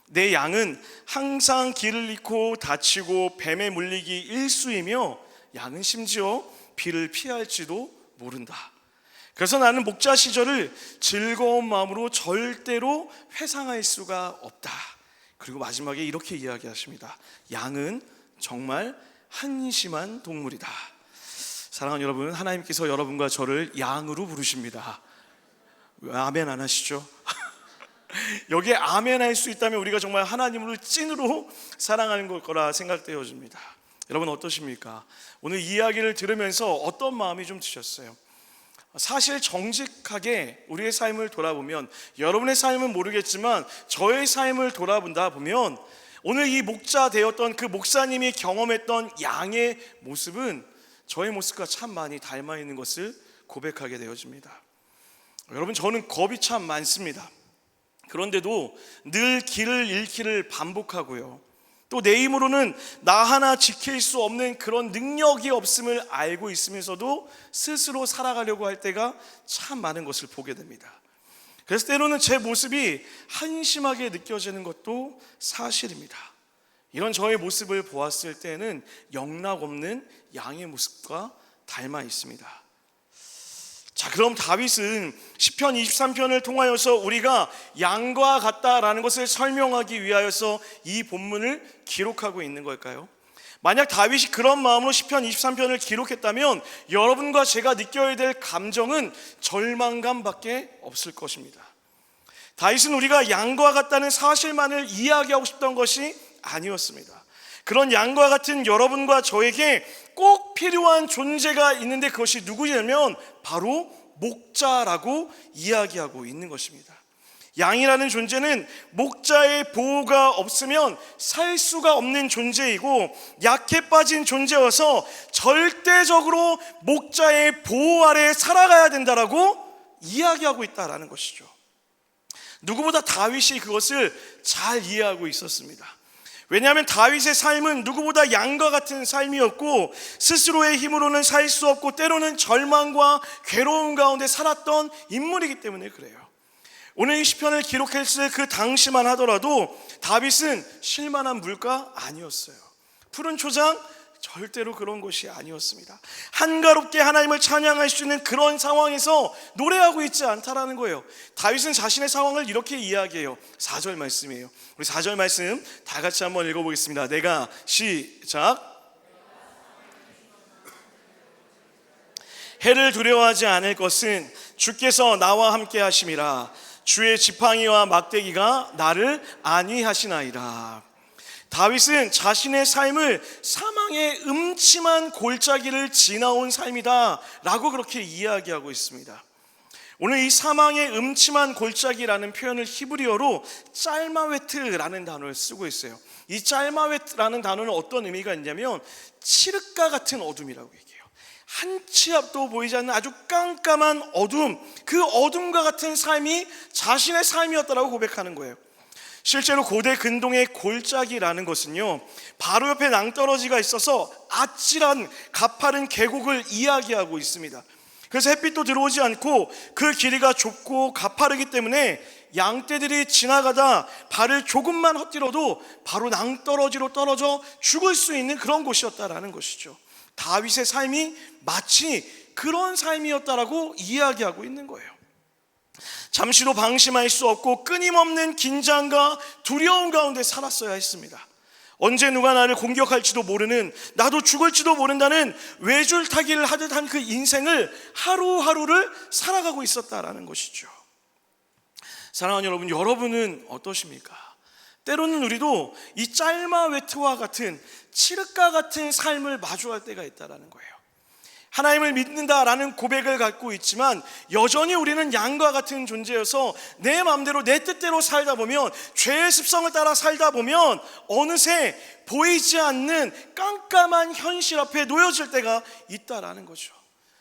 내 양은 항상 길을 잃고 다치고 뱀에 물리기 일쑤이며 양은 심지어 비를 피할지도 모른다. 그래서 나는 목자 시절을 즐거운 마음으로 절대로 회상할 수가 없다. 그리고 마지막에 이렇게 이야기하십니다. 양은 정말 한심한 동물이다. 사랑하는 여러분, 하나님께서 여러분과 저를 양으로 부르십니다. 왜 아멘 안 하시죠? 여기에 아멘 할 수 있다면 우리가 정말 하나님을 찐으로 사랑하는 거라 생각되어집니다. 여러분 어떠십니까? 오늘 이야기를 들으면서 어떤 마음이 좀 드셨어요? 사실 정직하게 우리의 삶을 돌아보면, 여러분의 삶은 모르겠지만 저의 삶을 돌아본다 보면 오늘 이 목자 되었던 그 목사님이 경험했던 양의 모습은 저의 모습과 참 많이 닮아 있는 것을 고백하게 되어집니다. 여러분, 저는 겁이 참 많습니다. 그런데도 늘 길을 잃기를 반복하고요, 또 내 힘으로는 나 하나 지킬 수 없는 그런 능력이 없음을 알고 있으면서도 스스로 살아가려고 할 때가 참 많은 것을 보게 됩니다. 그래서 때로는 제 모습이 한심하게 느껴지는 것도 사실입니다. 이런 저의 모습을 보았을 때는 영락 없는 양의 모습과 닮아 있습니다. 자, 그럼 다윗은 시편 23편을 통하여서 우리가 양과 같다라는 것을 설명하기 위하여서 이 본문을 기록하고 있는 걸까요? 만약 다윗이 그런 마음으로 시편 23편을 기록했다면 여러분과 제가 느껴야 될 감정은 절망감밖에 없을 것입니다. 다윗은 우리가 양과 같다는 사실만을 이야기하고 싶던 것이 아니었습니다. 그런 양과 같은 여러분과 저에게 꼭 필요한 존재가 있는데 그것이 누구냐면 바로 목자라고 이야기하고 있는 것입니다. 양이라는 존재는 목자의 보호가 없으면 살 수가 없는 존재이고 약해 빠진 존재여서 절대적으로 목자의 보호 아래 살아가야 된다라고 이야기하고 있다라는 것이죠. 누구보다 다윗이 그것을 잘 이해하고 있었습니다. 왜냐하면 다윗의 삶은 누구보다 양과 같은 삶이었고 스스로의 힘으로는 살 수 없고 때로는 절망과 괴로움 가운데 살았던 인물이기 때문에 그래요. 오늘 이 시편을 기록했을 그 당시만 하더라도 다윗은 쉴만한 물가 아니었어요. 푸른 초장 절대로 그런 것이 아니었습니다. 한가롭게 하나님을 찬양할 수 있는 그런 상황에서 노래하고 있지 않다라는 거예요. 다윗은 자신의 상황을 이렇게 이야기해요. 4절 말씀이에요. 우리 4절 말씀 다 같이 한번 읽어보겠습니다. 내가 시작. 해를 두려워하지 않을 것은 주께서 나와 함께 하심이라. 주의 지팡이와 막대기가 나를 안위하시나이다. 다윗은 자신의 삶을 사망의 음침한 골짜기를 지나온 삶이다 라고 그렇게 이야기하고 있습니다. 오늘 이 사망의 음침한 골짜기라는 표현을 히브리어로 짤마웨트라는 단어를 쓰고 있어요. 이 짤마웨트라는 단어는 어떤 의미가 있냐면 칠흑과 같은 어둠이라고 얘기해요. 한 치 앞도 보이지 않는 아주 깜깜한 어둠, 그 어둠과 같은 삶이 자신의 삶이었다라고 고백하는 거예요. 실제로 고대 근동의 골짜기라는 것은요, 바로 옆에 낭떠러지가 있어서 아찔한 가파른 계곡을 이야기하고 있습니다. 그래서 햇빛도 들어오지 않고 그 길이가 좁고 가파르기 때문에 양떼들이 지나가다 발을 조금만 헛디뎌도 바로 낭떠러지로 떨어져 죽을 수 있는 그런 곳이었다라는 것이죠. 다윗의 삶이 마치 그런 삶이었다라고 이야기하고 있는 거예요. 잠시도 방심할 수 없고 끊임없는 긴장과 두려움 가운데 살았어야 했습니다. 언제 누가 나를 공격할지도 모르는, 나도 죽을지도 모른다는 외줄타기를 하듯 한 그 인생을 하루하루를 살아가고 있었다라는 것이죠. 사랑하는 여러분, 여러분은 어떠십니까? 때로는 우리도 이 짤마 외투와 같은 칠흑과 같은 삶을 마주할 때가 있다라는 거예요. 하나님을 믿는다라는 고백을 갖고 있지만 여전히 우리는 양과 같은 존재여서 내 마음대로 내 뜻대로 살다 보면, 죄의 습성을 따라 살다 보면 어느새 보이지 않는 깜깜한 현실 앞에 놓여질 때가 있다라는 거죠.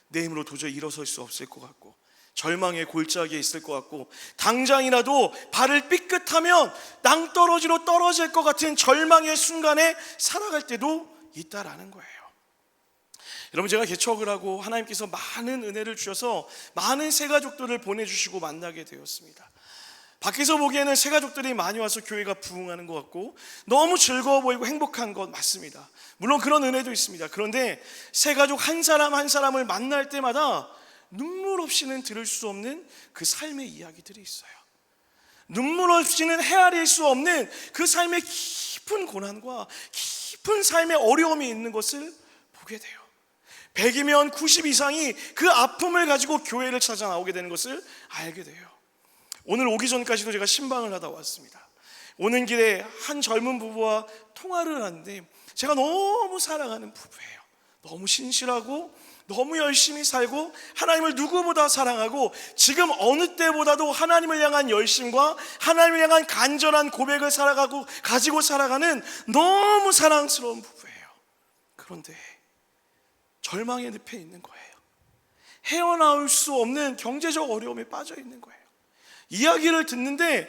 내 힘으로 도저히 일어설 수 없을 것 같고, 절망의 골짜기에 있을 것 같고, 당장이라도 발을 삐끗하면 낭떠러지로 떨어질 것 같은 절망의 순간에 살아갈 때도 있다라는 거예요. 여러분, 제가 개척을 하고 하나님께서 많은 은혜를 주셔서 많은 새가족들을 보내주시고 만나게 되었습니다. 밖에서 보기에는 새가족들이 많이 와서 교회가 부흥하는 것 같고 너무 즐거워 보이고 행복한 것 맞습니다. 물론 그런 은혜도 있습니다. 그런데 새가족 한 사람 한 사람을 만날 때마다 눈물 없이는 들을 수 없는 그 삶의 이야기들이 있어요. 눈물 없이는 헤아릴 수 없는 그 삶의 깊은 고난과 깊은 삶의 어려움이 있는 것을 보게 돼요. 100이면 90 이상이 그 아픔을 가지고 교회를 찾아 나오게 되는 것을 알게 돼요. 오늘 오기 전까지도 제가 신방을 하다 왔습니다. 오는 길에 한 젊은 부부와 통화를 하는데 제가 너무 사랑하는 부부예요. 너무 신실하고 너무 열심히 살고 하나님을 누구보다 사랑하고 지금 어느 때보다도 하나님을 향한 열심과 하나님을 향한 간절한 고백을 가지고 살아가는 너무 사랑스러운 부부예요. 그런데 절망의 늪에 있는 거예요. 헤어나올 수 없는 경제적 어려움에 빠져 있는 거예요. 이야기를 듣는데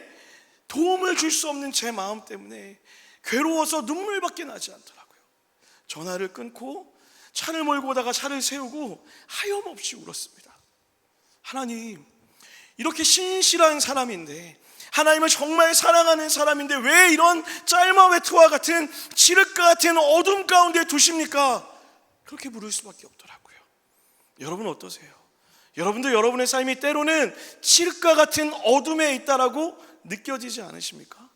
도움을 줄 수 없는 제 마음 때문에 괴로워서 눈물밖에 나지 않더라고요. 전화를 끊고 차를 몰고 오다가 차를 세우고 하염없이 울었습니다. 하나님, 이렇게 신실한 사람인데, 하나님을 정말 사랑하는 사람인데 왜 이런 짤마 외투와 같은 칠흑과 같은 어둠 가운데 두십니까? 그렇게 물을 수밖에 없더라고요. 여러분 어떠세요? 여러분도 여러분의 삶이 때로는 칠흑과 같은 어둠에 있다라고 느껴지지 않으십니까?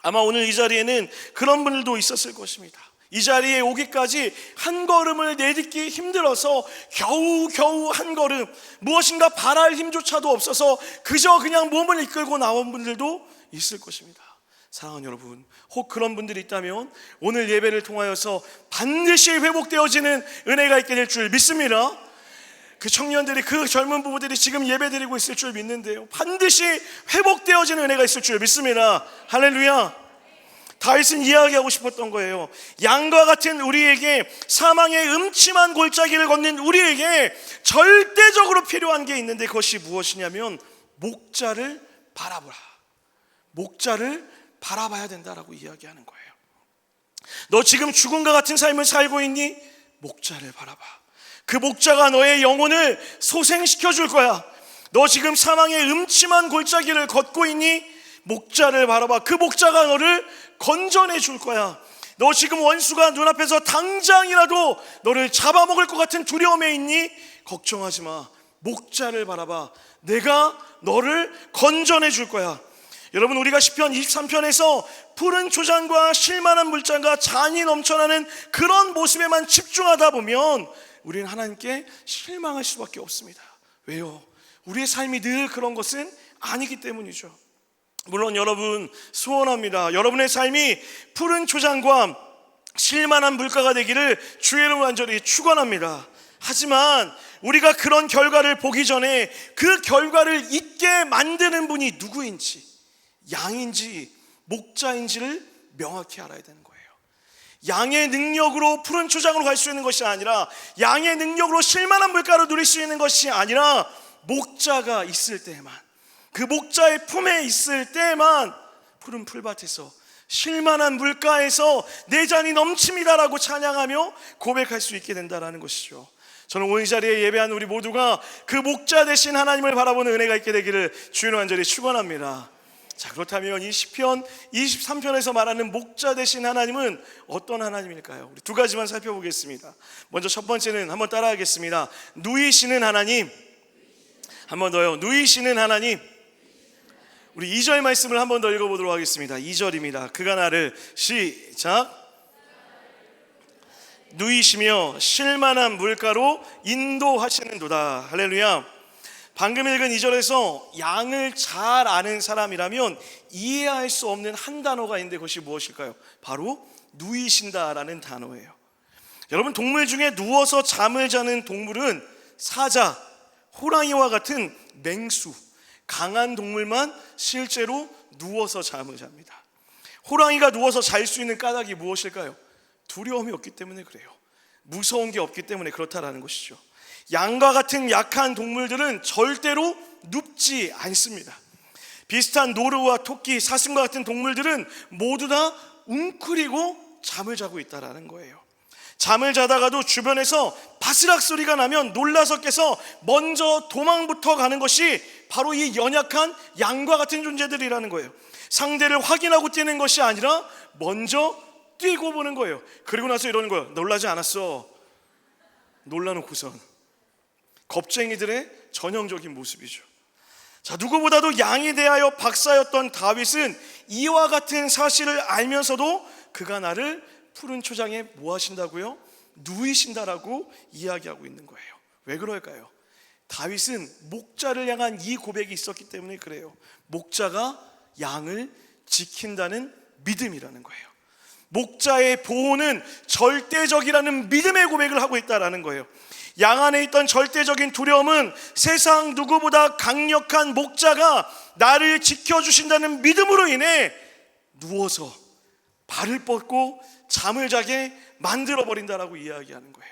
아마 오늘 이 자리에는 그런 분들도 있었을 것입니다. 이 자리에 오기까지 한 걸음을 내딛기 힘들어서 겨우 한 걸음, 무엇인가 바랄 힘조차도 없어서 그저 그냥 몸을 이끌고 나온 분들도 있을 것입니다. 사랑하는 여러분, 혹 그런 분들이 있다면 오늘 예배를 통하여서 반드시 회복되어지는 은혜가 있게 될 줄 믿습니다. 그 청년들이, 그 젊은 부부들이 지금 예배드리고 있을 줄 믿는데요, 반드시 회복되어지는 은혜가 있을 줄 믿습니다. 할렐루야. 다윗은 이야기하고 싶었던 거예요. 양과 같은 우리에게, 사망의 음침한 골짜기를 걷는 우리에게 절대적으로 필요한 게 있는데 그것이 무엇이냐면 목자를 바라보라. 목자를 바라봐야 된다라고 이야기하는 거예요. 너 지금 죽음과 같은 삶을 살고 있니? 목자를 바라봐. 그 목자가 너의 영혼을 소생시켜 줄 거야. 너 지금 사망의 음침한 골짜기를 걷고 있니? 목자를 바라봐. 그 목자가 너를 건져내 줄 거야. 너 지금 원수가 눈앞에서 당장이라도 너를 잡아먹을 것 같은 두려움에 있니? 걱정하지 마. 목자를 바라봐. 내가 너를 건져내 줄 거야. 여러분, 우리가 시편 23편에서 푸른 초장과 쉴만한 물장과 잔이 넘쳐나는 그런 모습에만 집중하다 보면 우리는 하나님께 실망할 수밖에 없습니다. 왜요? 우리의 삶이 늘 그런 것은 아니기 때문이죠. 물론 여러분, 소원합니다. 여러분의 삶이 푸른 초장과 쉴만한 물가가 되기를 주의 이름으로 간절히 축원합니다. 하지만 우리가 그런 결과를 보기 전에 그 결과를 있게 만드는 분이 누구인지, 양인지 목자인지를 명확히 알아야 되는 거예요. 양의 능력으로 푸른 초장으로 갈 수 있는 것이 아니라, 양의 능력으로 쉴만한 물가를 누릴 수 있는 것이 아니라, 목자가 있을 때만, 그 목자의 품에 있을 때만 푸른 풀밭에서 쉴만한 물가에서 내 잔이 넘칩니다라고 찬양하며 고백할 수 있게 된다라는 것이죠. 저는 오늘 이 자리에 예배한 우리 모두가 그 목자 되신 하나님을 바라보는 은혜가 있게 되기를 주의 간절히 축원합니다. 자, 그렇다면 이 시편 23편에서 말하는 목자 되신 하나님은 어떤 하나님일까요? 우리 두 가지만 살펴보겠습니다. 먼저 첫 번째는 한번 따라하겠습니다. 누이시는 하나님. 한 번 더요. 누이시는 하나님. 우리 2절 말씀을 한 번 더 읽어보도록 하겠습니다. 2절입니다. 그가 나를 시작. 누이시며 쉴만한 물가로 인도하시는도다. 할렐루야. 방금 읽은 2절에서 양을 잘 아는 사람이라면 이해할 수 없는 한 단어가 있는데 그것이 무엇일까요? 바로 누이신다라는 단어예요. 여러분, 동물 중에 누워서 잠을 자는 동물은 사자, 호랑이와 같은 맹수, 강한 동물만 실제로 누워서 잠을 잡니다. 호랑이가 누워서 잘 수 있는 까닭이 무엇일까요? 두려움이 없기 때문에 그래요. 무서운 게 없기 때문에 그렇다라는 것이죠. 양과 같은 약한 동물들은 절대로 눕지 않습니다. 비슷한 노루와 토끼, 사슴과 같은 동물들은 모두 다 웅크리고 잠을 자고 있다라는 거예요. 잠을 자다가도 주변에서 바스락 소리가 나면 놀라서 깨서 먼저 도망부터 가는 것이 바로 이 연약한 양과 같은 존재들이라는 거예요. 상대를 확인하고 뛰는 것이 아니라 먼저 뛰고 보는 거예요. 그리고 나서 이러는 거예요. 놀라지 않았어. 놀라놓고선. 겁쟁이들의 전형적인 모습이죠. 자, 누구보다도 양에 대하여 박사였던 다윗은 이와 같은 사실을 알면서도 그가 나를 푸른 초장에 뭐 하신다고요? 누이신다라고 이야기하고 있는 거예요. 왜 그럴까요? 다윗은 목자를 향한 이 고백이 있었기 때문에 그래요. 목자가 양을 지킨다는 믿음이라는 거예요. 목자의 보호는 절대적이라는 믿음의 고백을 하고 있다는 거예요. 양 안에 있던 절대적인 두려움은 세상 누구보다 강력한 목자가 나를 지켜주신다는 믿음으로 인해 누워서 발을 뻗고 잠을 자게 만들어버린다라고 이야기하는 거예요.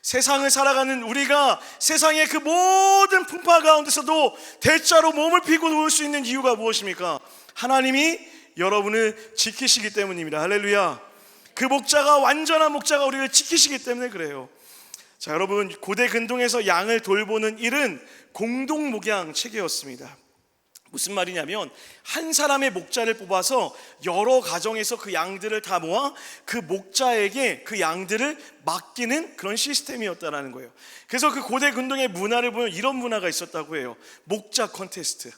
세상을 살아가는 우리가 세상의 그 모든 풍파 가운데서도 대자로 몸을 피고 누울 수 있는 이유가 무엇입니까? 하나님이 여러분을 지키시기 때문입니다. 할렐루야. 그 목자가, 완전한 목자가 우리를 지키시기 때문에 그래요. 자, 여러분, 고대 근동에서 양을 돌보는 일은 공동 목양 체계였습니다. 무슨 말이냐면 한 사람의 목자를 뽑아서 여러 가정에서 그 양들을 다 모아 그 목자에게 그 양들을 맡기는 그런 시스템이었다는 거예요. 그래서 그 고대 근동의 문화를 보면 이런 문화가 있었다고 해요. 목자 컨테스트.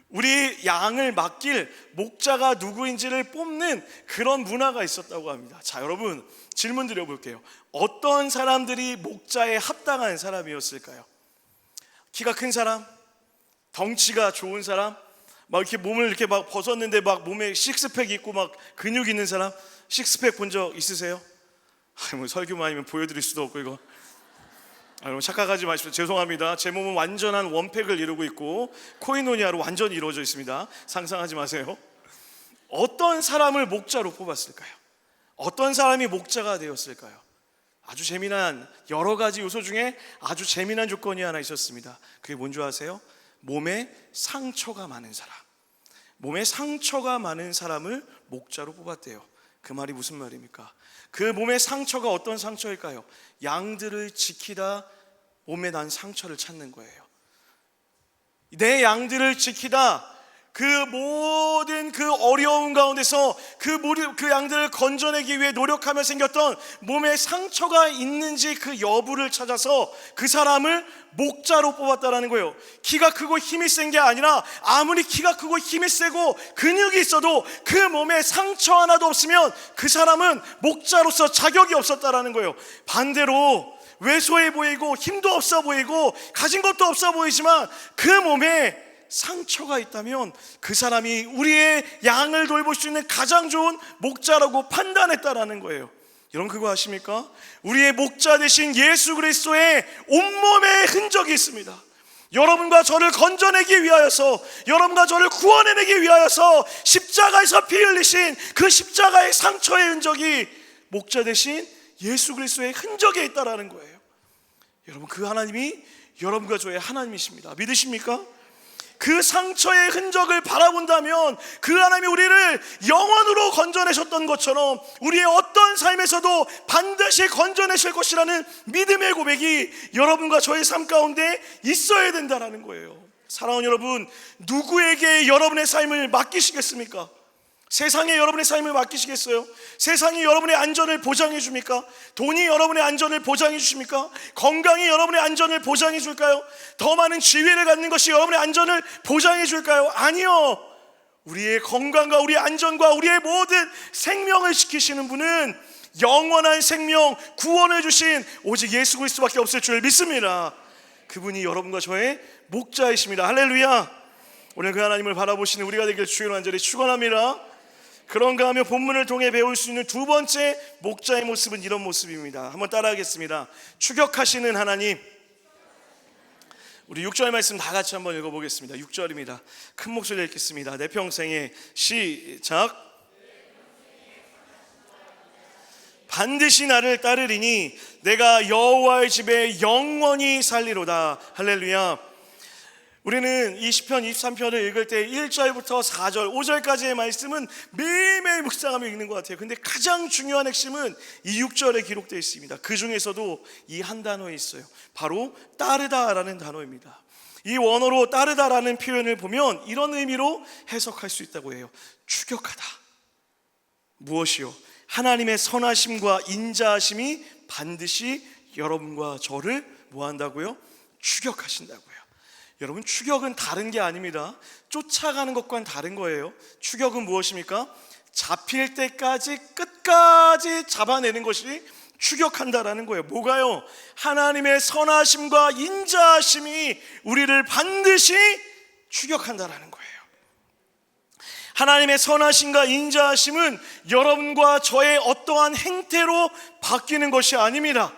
우리 양을 맡길 목자가 누구인지를 뽑는 그런 문화가 있었다고 합니다. 자, 여러분, 질문 드려볼게요. 어떤 사람들이 목자에 합당한 사람이었을까요? 키가 큰 사람? 덩치가 좋은 사람? 막 이렇게 몸을 이렇게 막 벗었는데 막 몸에 식스팩 있고 막 근육 있는 사람? 식스팩 본 적 있으세요? 뭐 설교만 아니면 보여드릴 수도 없고 이거. 여러분 착각하지 마십시오. 죄송합니다. 제 몸은 완전한 원팩을 이루고 있고 코이노니아로 완전히 이루어져 있습니다. 상상하지 마세요. 어떤 사람을 목자로 뽑았을까요? 어떤 사람이 목자가 되었을까요? 아주 재미난 여러 가지 요소 중에 아주 재미난 조건이 하나 있었습니다. 그게 뭔지 아세요? 몸에 상처가 많은 사람. 몸에 상처가 많은 사람을 목자로 뽑았대요. 그 말이 무슨 말입니까? 그 몸에 상처가 어떤 상처일까요? 양들을 지키다 몸에 난 상처를 찾는 거예요. 내 양들을 지키다 그 모든 그 어려움 가운데서 그 양들을 건져내기 위해 노력하며 생겼던 몸에 상처가 있는지 그 여부를 찾아서 그 사람을 목자로 뽑았다라는 거예요. 키가 크고 힘이 센 게 아니라 아무리 키가 크고 힘이 세고 근육이 있어도 그 몸에 상처 하나도 없으면 그 사람은 목자로서 자격이 없었다라는 거예요. 반대로 왜소해 보이고 힘도 없어 보이고 가진 것도 없어 보이지만 그 몸에 상처가 있다면 그 사람이 우리의 양을 돌볼 수 있는 가장 좋은 목자라고 판단했다라는 거예요. 여러분 그거 아십니까? 우리의 목자 되신 예수 그리스도의 온몸에 흔적이 있습니다. 여러분과 저를 건져내기 위하여서, 여러분과 저를 구원해내기 위하여서 십자가에서 피 흘리신 그 십자가의 상처의 흔적이 목자 되신 예수 그리스도의 흔적에 있다라는 거예요. 여러분 그 하나님이 여러분과 저의 하나님이십니다. 믿으십니까? 그 상처의 흔적을 바라본다면 그 하나님이 우리를 영원으로 건져내셨던 것처럼 우리의 어떤 삶에서도 반드시 건져내실 것이라는 믿음의 고백이 여러분과 저의 삶 가운데 있어야 된다는 거예요. 사랑하는 여러분, 누구에게 여러분의 삶을 맡기시겠습니까? 세상에 여러분의 삶을 맡기시겠어요? 세상이 여러분의 안전을 보장해 줍니까? 돈이 여러분의 안전을 보장해 주십니까? 건강이 여러분의 안전을 보장해 줄까요? 더 많은 지위를 갖는 것이 여러분의 안전을 보장해 줄까요? 아니요. 우리의 건강과 우리의 안전과 우리의 모든 생명을 지키시는 분은 영원한 생명, 구원을 주신 오직 예수 그리스도밖에 없을 줄 믿습니다. 그분이 여러분과 저의 목자이십니다. 할렐루야. 오늘 그 하나님을 바라보시는 우리가 되길 주의로 간절히 축원합니다. 그런가 하며 본문을 통해 배울 수 있는 두 번째 목자의 모습은 이런 모습입니다. 한번 따라하겠습니다. 추격하시는 하나님. 우리 6절 말씀 다 같이 한번 읽어보겠습니다. 6절입니다. 큰 목소리로 읽겠습니다. 내 평생에 시작. 반드시 나를 따르리니 내가 여호와의 집에 영원히 살리로다. 할렐루야. 우리는 이 시편 23편을 읽을 때 1절부터 4절, 5절까지의 말씀은 매일매일 묵상하며 읽는 것 같아요. 근데 가장 중요한 핵심은 이 6절에 기록되어 있습니다. 그 중에서도 이 한 단어에 있어요. 바로 따르다라는 단어입니다. 이 원어로 따르다라는 표현을 보면 이런 의미로 해석할 수 있다고 해요. 추격하다. 무엇이요? 하나님의 선하심과 인자하심이 반드시 여러분과 저를 뭐 한다고요? 추격하신다고요. 여러분, 추격은 다른 게 아닙니다. 쫓아가는 것과는 다른 거예요. 추격은 무엇입니까? 잡힐 때까지 끝까지 잡아내는 것이 추격한다라는 거예요. 뭐가요? 하나님의 선하심과 인자하심이 우리를 반드시 추격한다라는 거예요. 하나님의 선하심과 인자하심은 여러분과 저의 어떠한 행태로 바뀌는 것이 아닙니다.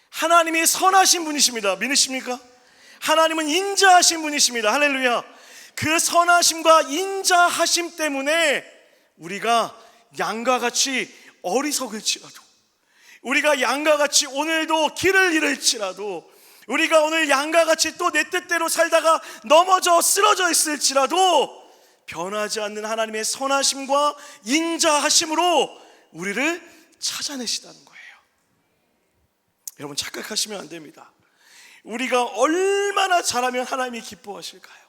하나님이 선하신 분이십니다. 믿으십니까? 하나님은 인자하신 분이십니다. 할렐루야. 그 선하심과 인자하심 때문에 우리가 양과 같이 어리석을지라도, 우리가 양과 같이 오늘도 길을 잃을지라도, 우리가 오늘 양과 같이 또 내 뜻대로 살다가 넘어져 쓰러져 있을지라도 변하지 않는 하나님의 선하심과 인자하심으로 우리를 찾아내시다는 거예요. 여러분, 착각하시면 안 됩니다. 우리가 얼마나 잘하면 하나님이 기뻐하실까요?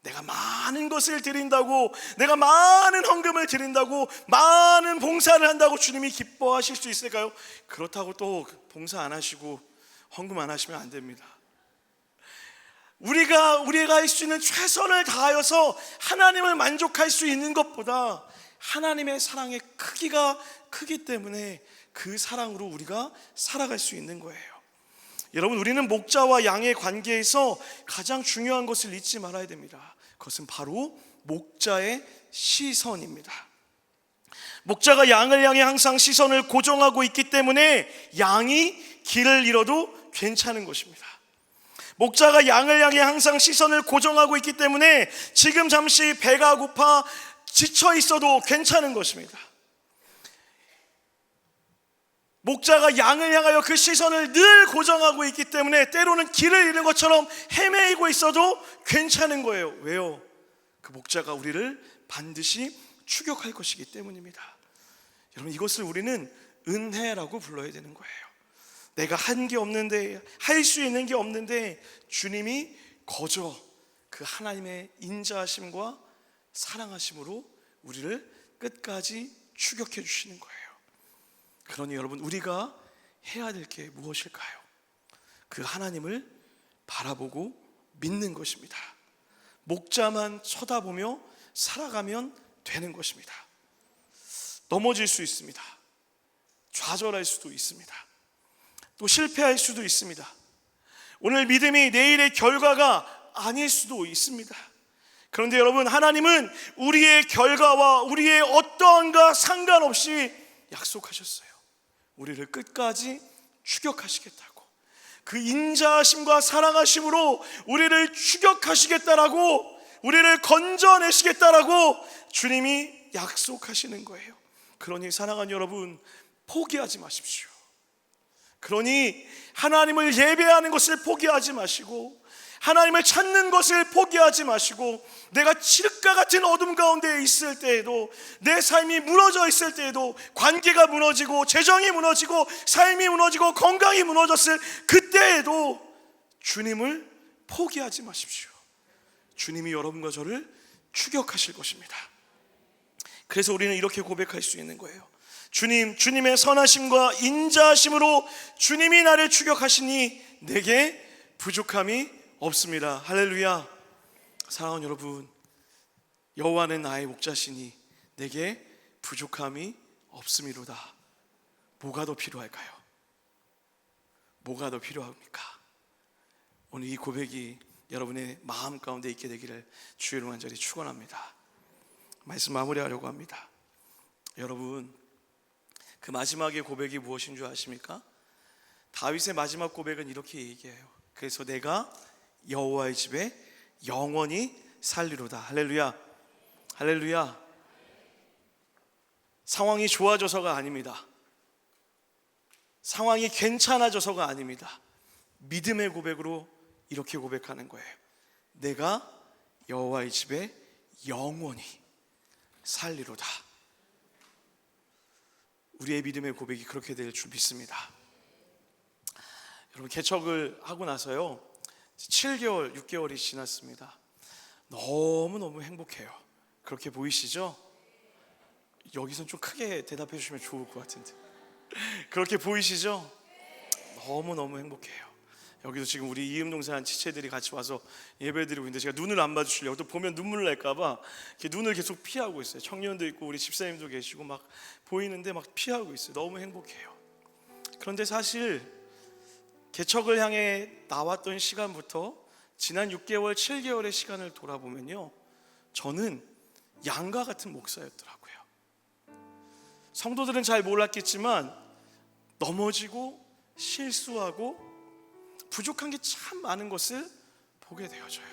내가 많은 것을 드린다고, 내가 많은 헌금을 드린다고, 많은 봉사를 한다고 주님이 기뻐하실 수 있을까요? 그렇다고 또 봉사 안 하시고 헌금 안 하시면 안 됩니다. 우리가 할 수 있는 최선을 다하여서 하나님을 만족할 수 있는 것보다 하나님의 사랑의 크기가 크기 때문에 그 사랑으로 우리가 살아갈 수 있는 거예요. 여러분, 우리는 목자와 양의 관계에서 가장 중요한 것을 잊지 말아야 됩니다. 그것은 바로 목자의 시선입니다. 목자가 양을 향해 항상 시선을 고정하고 있기 때문에 양이 길을 잃어도 괜찮은 것입니다. 목자가 양을 향해 항상 시선을 고정하고 있기 때문에 지금 잠시 배가 고파 지쳐 있어도 괜찮은 것입니다. 목자가 양을 향하여 그 시선을 늘 고정하고 있기 때문에 때로는 길을 잃은 것처럼 헤매이고 있어도 괜찮은 거예요. 왜요? 그 목자가 우리를 반드시 추격할 것이기 때문입니다. 여러분, 이것을 우리는 은혜라고 불러야 되는 거예요. 내가 한 게 없는데, 할 수 있는 게 없는데 주님이 거저 그 하나님의 인자하심과 사랑하심으로 우리를 끝까지 추격해 주시는 거예요. 그러니 여러분, 우리가 해야 될 게 무엇일까요? 그 하나님을 바라보고 믿는 것입니다. 목자만 쳐다보며 살아가면 되는 것입니다. 넘어질 수 있습니다. 좌절할 수도 있습니다. 또 실패할 수도 있습니다. 오늘 믿음이 내일의 결과가 아닐 수도 있습니다. 그런데 여러분, 하나님은 우리의 결과와 우리의 어떠한가 상관없이 약속하셨어요. 우리를 끝까지 추격하시겠다고, 그 인자하심과 사랑하심으로 우리를 추격하시겠다라고, 우리를 건져내시겠다라고 주님이 약속하시는 거예요. 그러니 사랑하는 여러분, 포기하지 마십시오. 그러니 하나님을 예배하는 것을 포기하지 마시고, 하나님을 찾는 것을 포기하지 마시고, 내가 칠흑과 같은 어둠 가운데 있을 때에도, 내 삶이 무너져 있을 때에도, 관계가 무너지고 재정이 무너지고 삶이 무너지고 건강이 무너졌을 그때에도 주님을 포기하지 마십시오. 주님이 여러분과 저를 추격하실 것입니다. 그래서 우리는 이렇게 고백할 수 있는 거예요. 주님, 주님의 선하심과 인자하심으로 주님이 나를 추격하시니 내게 부족함이 없습니다. 할렐루야. 사랑하는 여러분, 여호와는 나의 목자시니 내게 부족함이 없음이로다. 뭐가 더 필요할까요? 뭐가 더 필요합니까? 오늘 이 고백이 여러분의 마음 가운데 있게 되기를 주의로 간절히 축원합니다. 말씀 마무리하려고 합니다. 여러분, 그 마지막의 고백이 무엇인 줄 아십니까? 다윗의 마지막 고백은 이렇게 얘기해요. 그래서 내가 여호와의 집에 영원히 살리로다. 할렐루야. 할렐루야. 상황이 좋아져서가 아닙니다. 상황이 괜찮아져서가 아닙니다. 믿음의 고백으로 이렇게 고백하는 거예요. 내가 여호와의 집에 영원히 살리로다. 우리의 믿음의 고백이 그렇게 될 줄 믿습니다. 여러분, 개척을 하고 나서요 7개월, 6개월이 지났습니다. 너무너무 행복해요. 그렇게 보이시죠? 여기선 좀 크게 대답해 주시면 좋을 것 같은데. 그렇게 보이시죠? 너무너무 행복해요. 여기도 지금 우리 이음동산 지체들이 같이 와서 예배드리고 있는데, 제가 눈을 안 봐주시려고, 또 보면 눈물 날까봐 눈을 계속 피하고 있어요. 청년도 있고 우리 집사님도 계시고 막 보이는데 막 피하고 있어요. 너무 행복해요. 그런데 사실 개척을 향해 나왔던 시간부터 지난 6개월, 7개월의 시간을 돌아보면요, 저는 양과 같은 목사였더라고요. 성도들은 잘 몰랐겠지만 넘어지고 실수하고 부족한 게 참 많은 것을 보게 되어져요.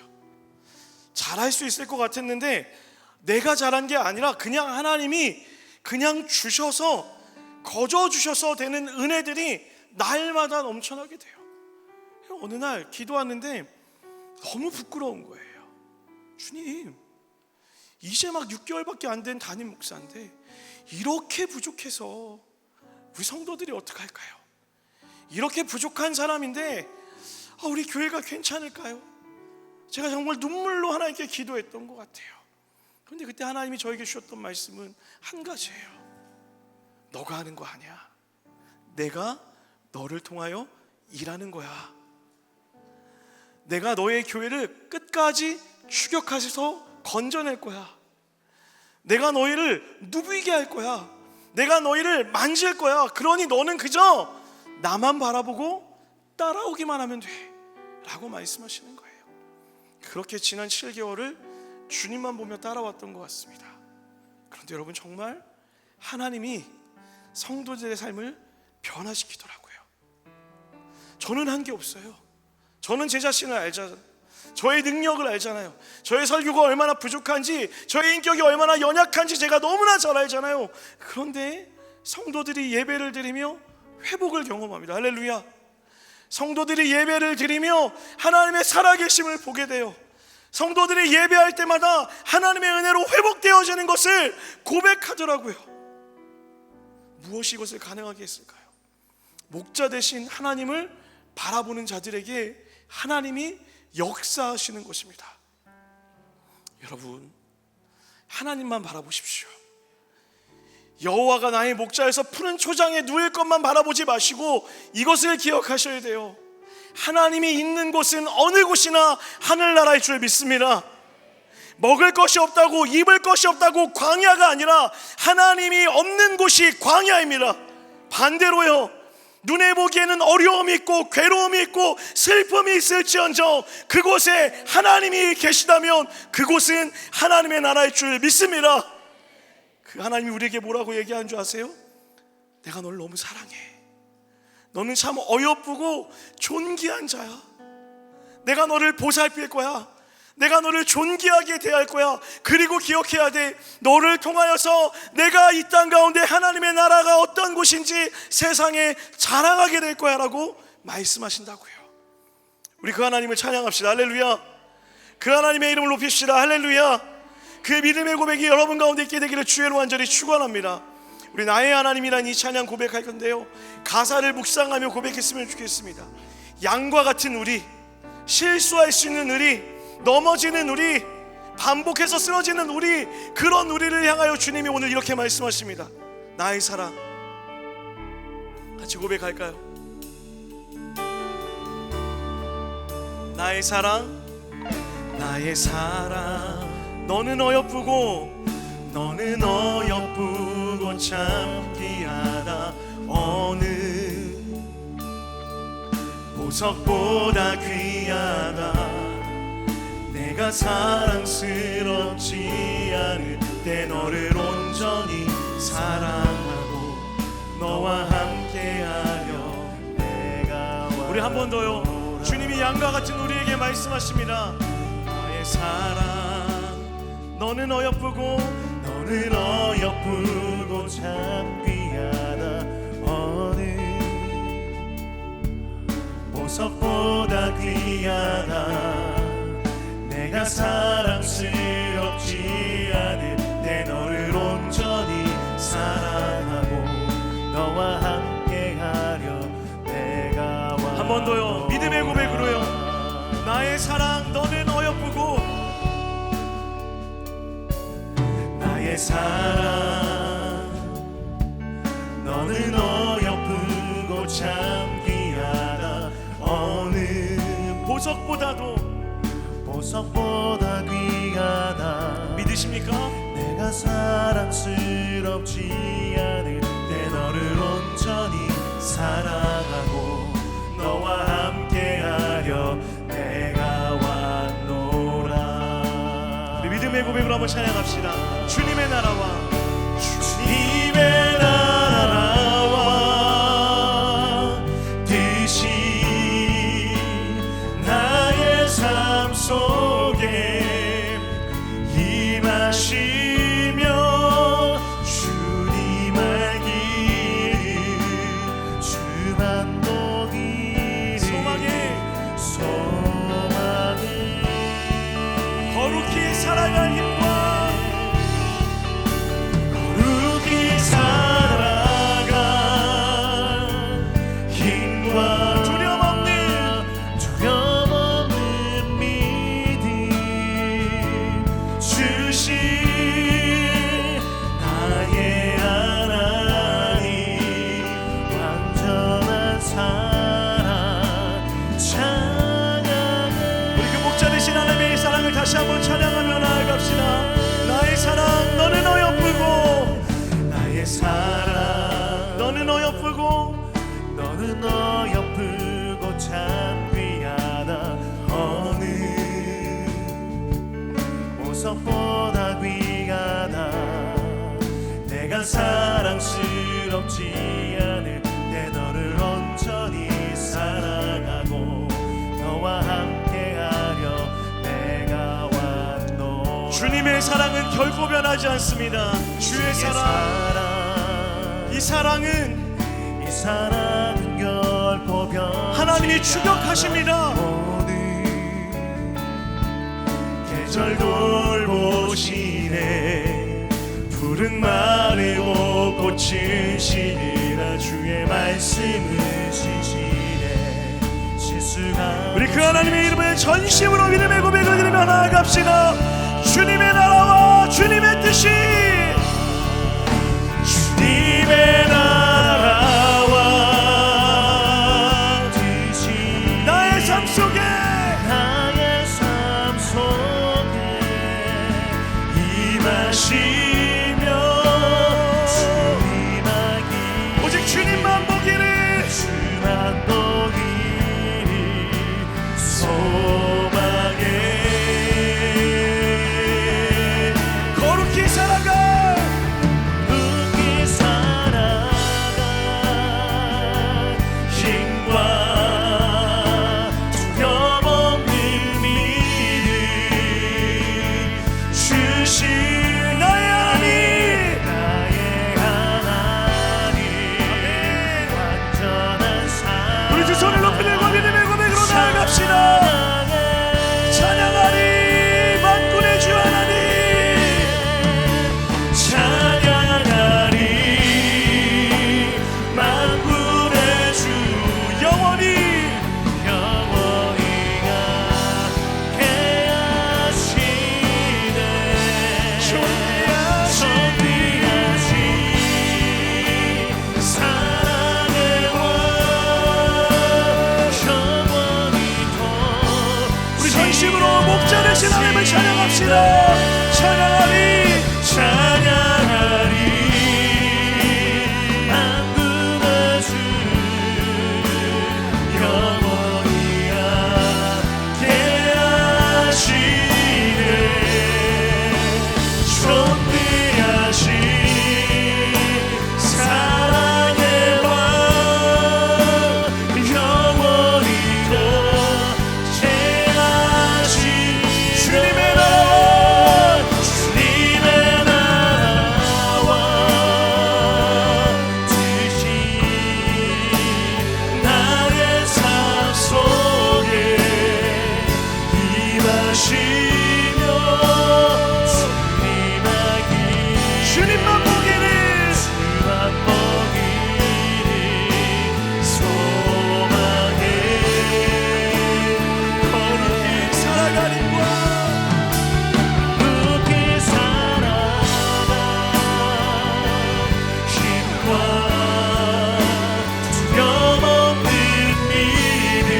잘할 수 있을 것 같았는데 내가 잘한 게 아니라 그냥 하나님이 그냥 주셔서, 거저 주셔서 되는 은혜들이 날마다 넘쳐나게 돼요. 어느 날 기도하는데 너무 부끄러운 거예요. 주님, 이제 막 6개월밖에 안 된 담임 목사인데 이렇게 부족해서 우리 성도들이 어떡할까요? 이렇게 부족한 사람인데 우리 교회가 괜찮을까요? 제가 정말 눈물로 하나님께 기도했던 것 같아요. 그런데 그때 하나님이 저에게 주셨던 말씀은 한 가지예요. 너가 하는 거 아니야. 내가 너를 통하여 일하는 거야. 내가 너의 교회를 끝까지 추격하셔서 건져낼 거야. 내가 너희를 누비게 할 거야. 내가 너희를 만질 거야. 그러니 너는 그저 나만 바라보고 따라오기만 하면 돼 라고 말씀하시는 거예요. 그렇게 지난 7개월을 주님만 보며 따라왔던 것 같습니다. 그런데 여러분, 정말 하나님이 성도들의 삶을 변화시키더라고요. 저는 한 게 없어요. 저는 제 자신을 알잖아요. 저의 능력을 알잖아요. 저의 설교가 얼마나 부족한지, 저의 인격이 얼마나 연약한지 제가 너무나 잘 알잖아요. 그런데 성도들이 예배를 드리며 회복을 경험합니다. 할렐루야. 성도들이 예배를 드리며 하나님의 살아계심을 보게 돼요. 성도들이 예배할 때마다 하나님의 은혜로 회복되어지는 것을 고백하더라고요. 무엇이 이것을 가능하게 했을까요? 목자 대신 하나님을 바라보는 자들에게 하나님이 역사하시는 것입니다. 여러분, 하나님만 바라보십시오. 여호와가 나의 목자에서 푸른 초장에 누일 것만 바라보지 마시고 이것을 기억하셔야 돼요. 하나님이 있는 곳은 어느 곳이나 하늘나라일 줄 믿습니다. 먹을 것이 없다고, 입을 것이 없다고 광야가 아니라 하나님이 없는 곳이 광야입니다. 반대로요, 눈에 보기에는 어려움이 있고 괴로움이 있고 슬픔이 있을지언정 그곳에 하나님이 계시다면 그곳은 하나님의 나라일 줄 믿습니다. 그 하나님이 우리에게 뭐라고 얘기하는 줄 아세요? 내가 너를 너무 사랑해. 너는 참 어여쁘고 존귀한 자야. 내가 너를 보살필 거야. 내가 너를 존귀하게 대할 거야. 그리고 기억해야 돼. 너를 통하여서 내가 이 땅 가운데 하나님의 나라가 어떤 곳인지 세상에 자랑하게 될 거야 라고 말씀하신다고요. 우리 그 하나님을 찬양합시다. 할렐루야. 그 하나님의 이름을 높입시다. 할렐루야. 그 믿음의 고백이 여러분 가운데 있게 되기를 주의로 간절히 축원합니다. 우리 나의 하나님이란 이 찬양 고백할 건데요, 가사를 묵상하며 고백했으면 좋겠습니다. 양과 같은 우리, 실수할 수 있는 우리, 넘어지는 우리, 반복해서 쓰러지는 우리, 그런 우리를 향하여 주님이 오늘 이렇게 말씀하십니다. 나의 사랑. 같이 고백할까요? 나의 사랑, 나의 사랑, 너는 어여쁘고 너는 어여쁘고 참 귀하다. 어느 보석보다 귀하다. 내가 사랑스럽지 않을 때 너를 온전히 사랑하고 너와 함께하려 내가 우리 한 번 더요. 주님이 양과 같은 우리에게 말씀하십니다. 나의 사랑, 너는 어여쁘고 너는 어여쁘고 참 귀하다. 어느 보석보다 귀하다. 내가 사랑스럽지 않을 때 너를 온전히 사랑하고 너와 함께하려 내가 와. 한 번 더요. 믿음의 고백으로요. 나의 사랑, 너는 어여쁘고 나의 사랑, 너는 어여쁘고 참 귀하다. 어느 보석보다 귀하다. 믿으십니까? 내가 사랑스럽지 않을 때 너를 온전히 사랑하고 너와 함께하려 내가 왔노라. 우리 믿음의 고백으로 한번 찬양합시다. 주님의 나라와 주님의 나라와 뜻이 나의 삶 속에 임하시며 주님 알기를 주만 보기를 소망을 거룩히 살아갈 힘과 거룩히 살아갈 힘과 두려움 없는 믿음 주신 나의 하나님, 완전한 사랑 찬양하네. 우리 그 목자 되신 하나님의 사랑을 다시 한번 찬양하며 나아갑시다. 나의 사랑, 너는 어여쁘고 나의 사랑, 너는 어여쁘고 너는 어여쁘고 참 귀하다. 어느 보석보다 귀하다. 내가 사랑스럽지 않을 때 너를 온전히 사랑하고 너와 함께하려 내가 왔노. 주님의 사랑은 결코 변하지 않습니다. 주의 사랑, 이 사랑은 결코 변하지 하나님이 추격하십니다. 계절 돌보시네. 푸른 마르고 꽃을 시리라. 주의 말씀을 지시네. 실수가 우리 그 하나님의 이름을 전심으로 믿음의 고백을 드리며 나아갑시다. 주님의 나라와 주님의 뜻이 주님의 나라와 뜻이 나의 삶 속에 임하시며 오직 주님만 보기를 소망해. 거룩히 살아갈 진심으로 목자 되신 하나님을 찬양합시다. 찬양하리 찬양하리 만군의 주 영원히 함께하시네 존귀하신 사랑의 왕 영원히 거제하신 주님의 나라와 뜻이 나의 삶 속에 임하시며 승리하기 주님만 보기를 주만 보기를 소망해 거룩히 살아가림과 높이 살아가 힘과 두려움 없는 믿음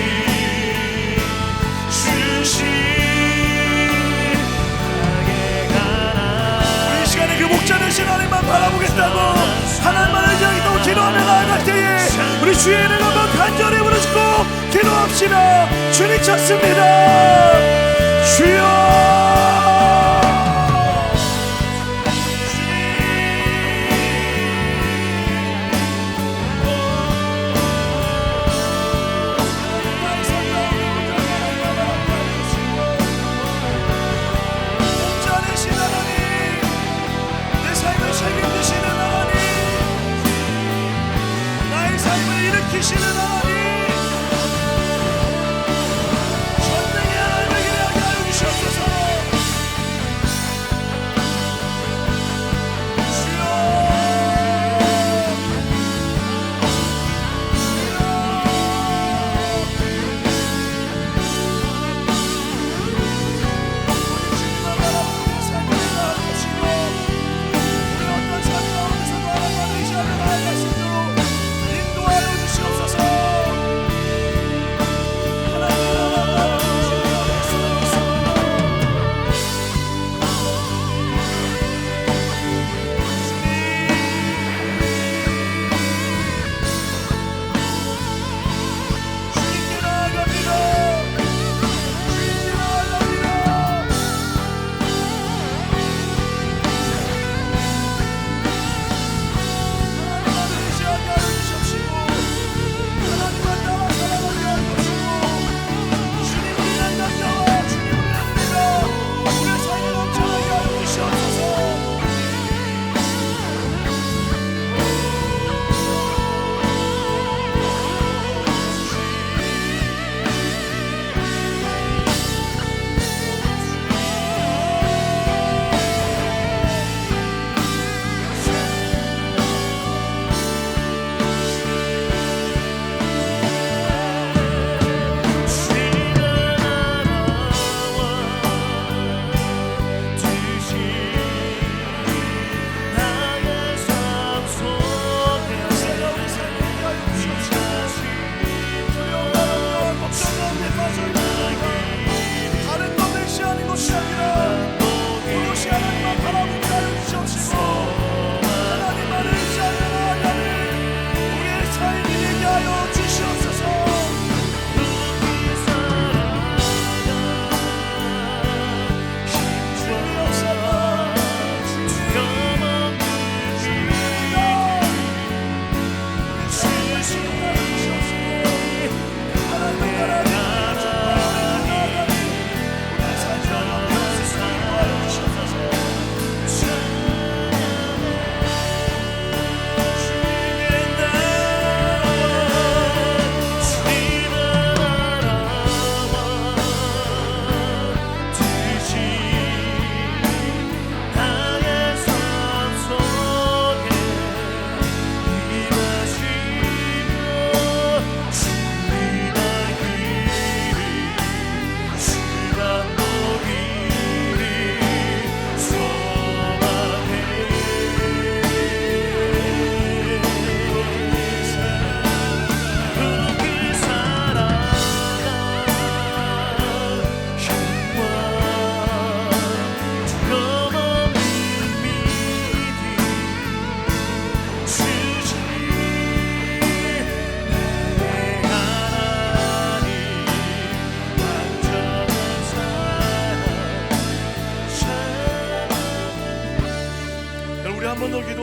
주신 나에게 가라 이 시간에 그 목자 되신 하나님만 바라보겠다고 하나님만을 향했다고 기도하며 나아갈 때에 우리 주의 이름을 한번 간절히 부르짖고 기도합시다. 주님 찾습니다. 주여 목자 되신 하나님, 내 삶을 책임지시는 하나님, 나의 삶을 일으키시는 하나님, 전능의 하나님을 기대하게 하여 주시옵소서.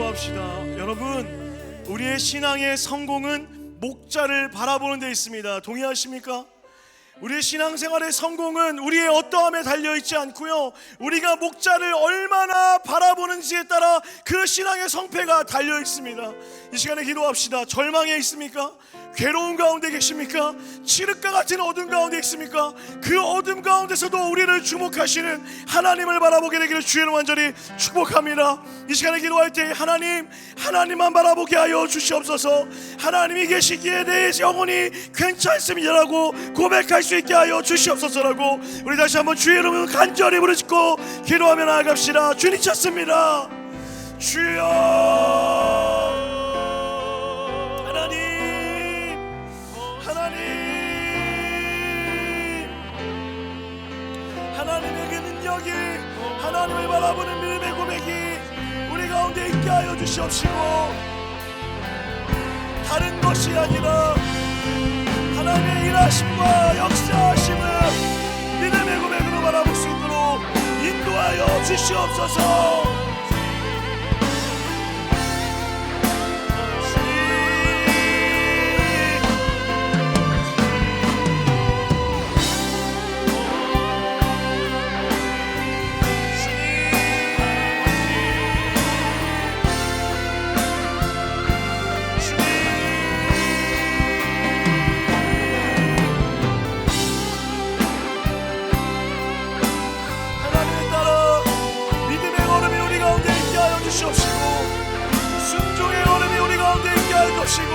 기도합시다. 여러분, 우리의 신앙의 성공은 목자를 바라보는 데 있습니다. 동의하십니까? 우리의 신앙생활의 성공은 우리의 어떠함에 달려있지 않고요, 우리가 목자를 얼마나 바라보는지에 따라 그 신앙의 성패가 달려있습니다. 이 시간에 기도합시다. 절망에 있습니까? 괴로운 가운데 계십니까? 칠흑과 같은 어둠 가운데 있습니까? 그 어둠 가운데서도 우리를 주목하시는 하나님을 바라보게 되기를 주의 이름으로 간절히 축복합니다. 이 시간에 기도할 때 하나님만 바라보게 하여 주시옵소서. 하나님이 계시기에 내 영혼이 괜찮습니다라고 고백할 수 있게 하여 주시옵소서라고 우리 다시 한번 주의 이름으로 간절히 부르짖고 기도하며 나아갑시다. 주님 찾습니다. 주여, 하나님의 그 능력이, 하나님을 바라보는 믿음의 고백이 우리 가운데 있게 하여 주시옵시고, 다른 것이 아니라 하나님의 일하심과 역사하심을 믿음의 고백으로 바라볼 수 있도록 인도하여 주시옵소서. 순종의 걸음이 우리 가운데 있게 하여 주시고,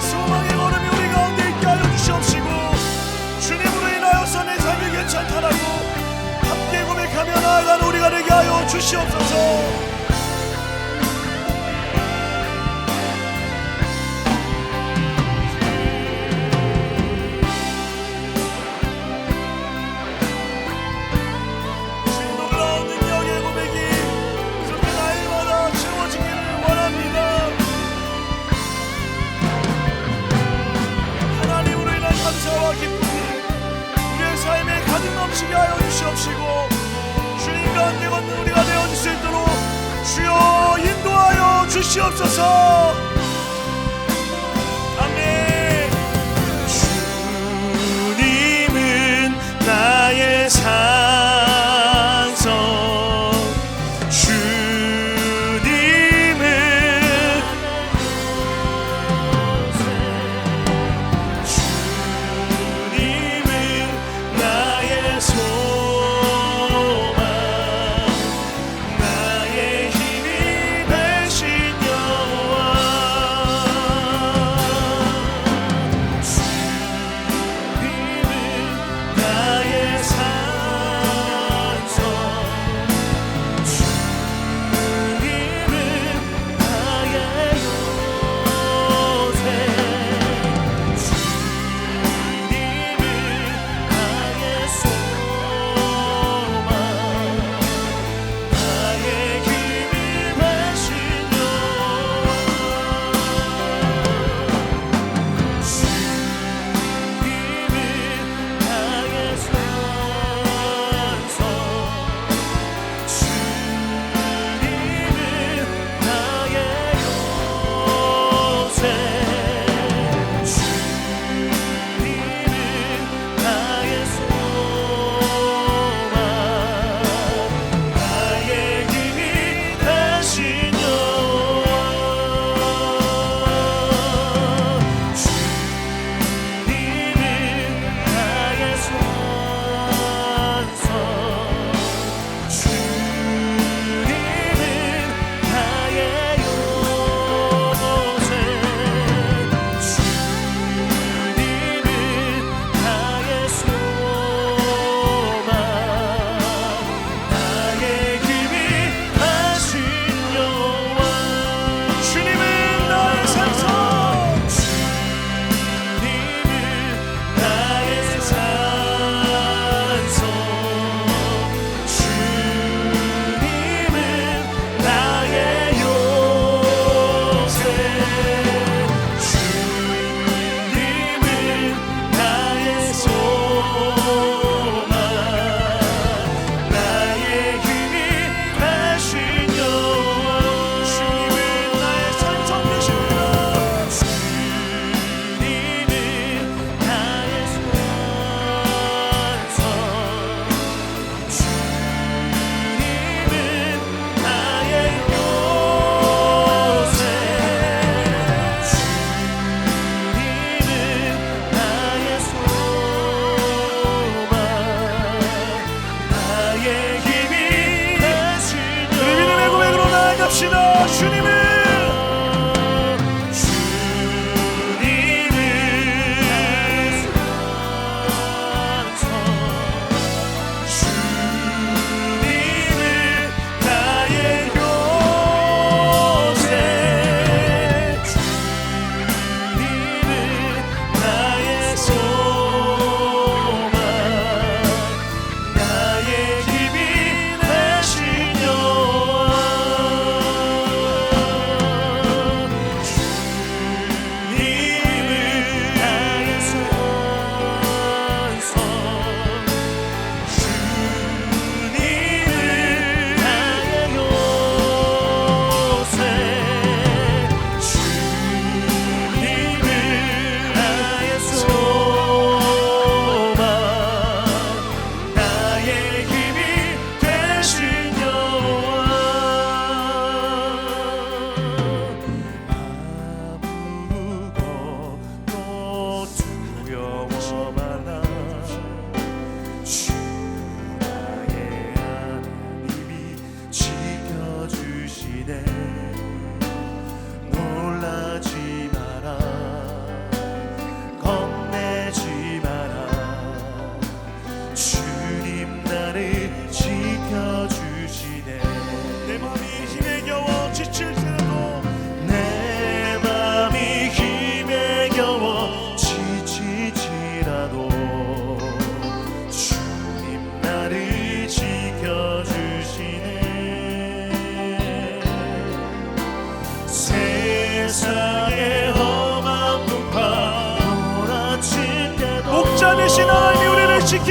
소망의 걸음이 우리 가운데 있게 하여 주시옵시고, 주님으로 인하여서 내 삶이 괜찮다라고 함께 고백하며 나아가는 우리가 되게 하여 주시옵소서. 넘치게 하여 주시옵시고, 주님과 함께 걷는 우리가 되어줄 수 있도록 주여 인도하여 주시옵소서. 아멘. 주님은 나의 산성, 주님은 소망, 나의 힘이 되신 여호와. 주님은 나의 산성,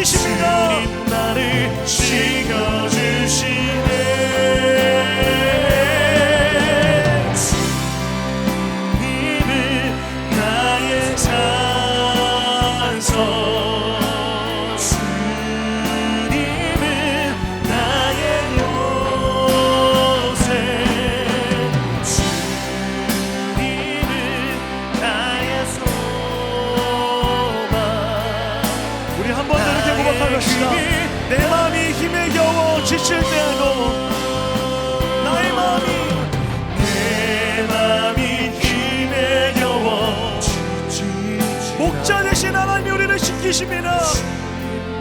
지키십니다. 주님 나를 지켜주시네. 주님은 나의 찬송, 주님은 나의 요새, 주님은 나의 소망. 우리 한 번 더 이렇게 고백합시다. 내 마음이 힘에 겨워 지칠 때에도 나의 마음이 힘에 겨워 목자 되신 하나님이 우리를 지키십니다.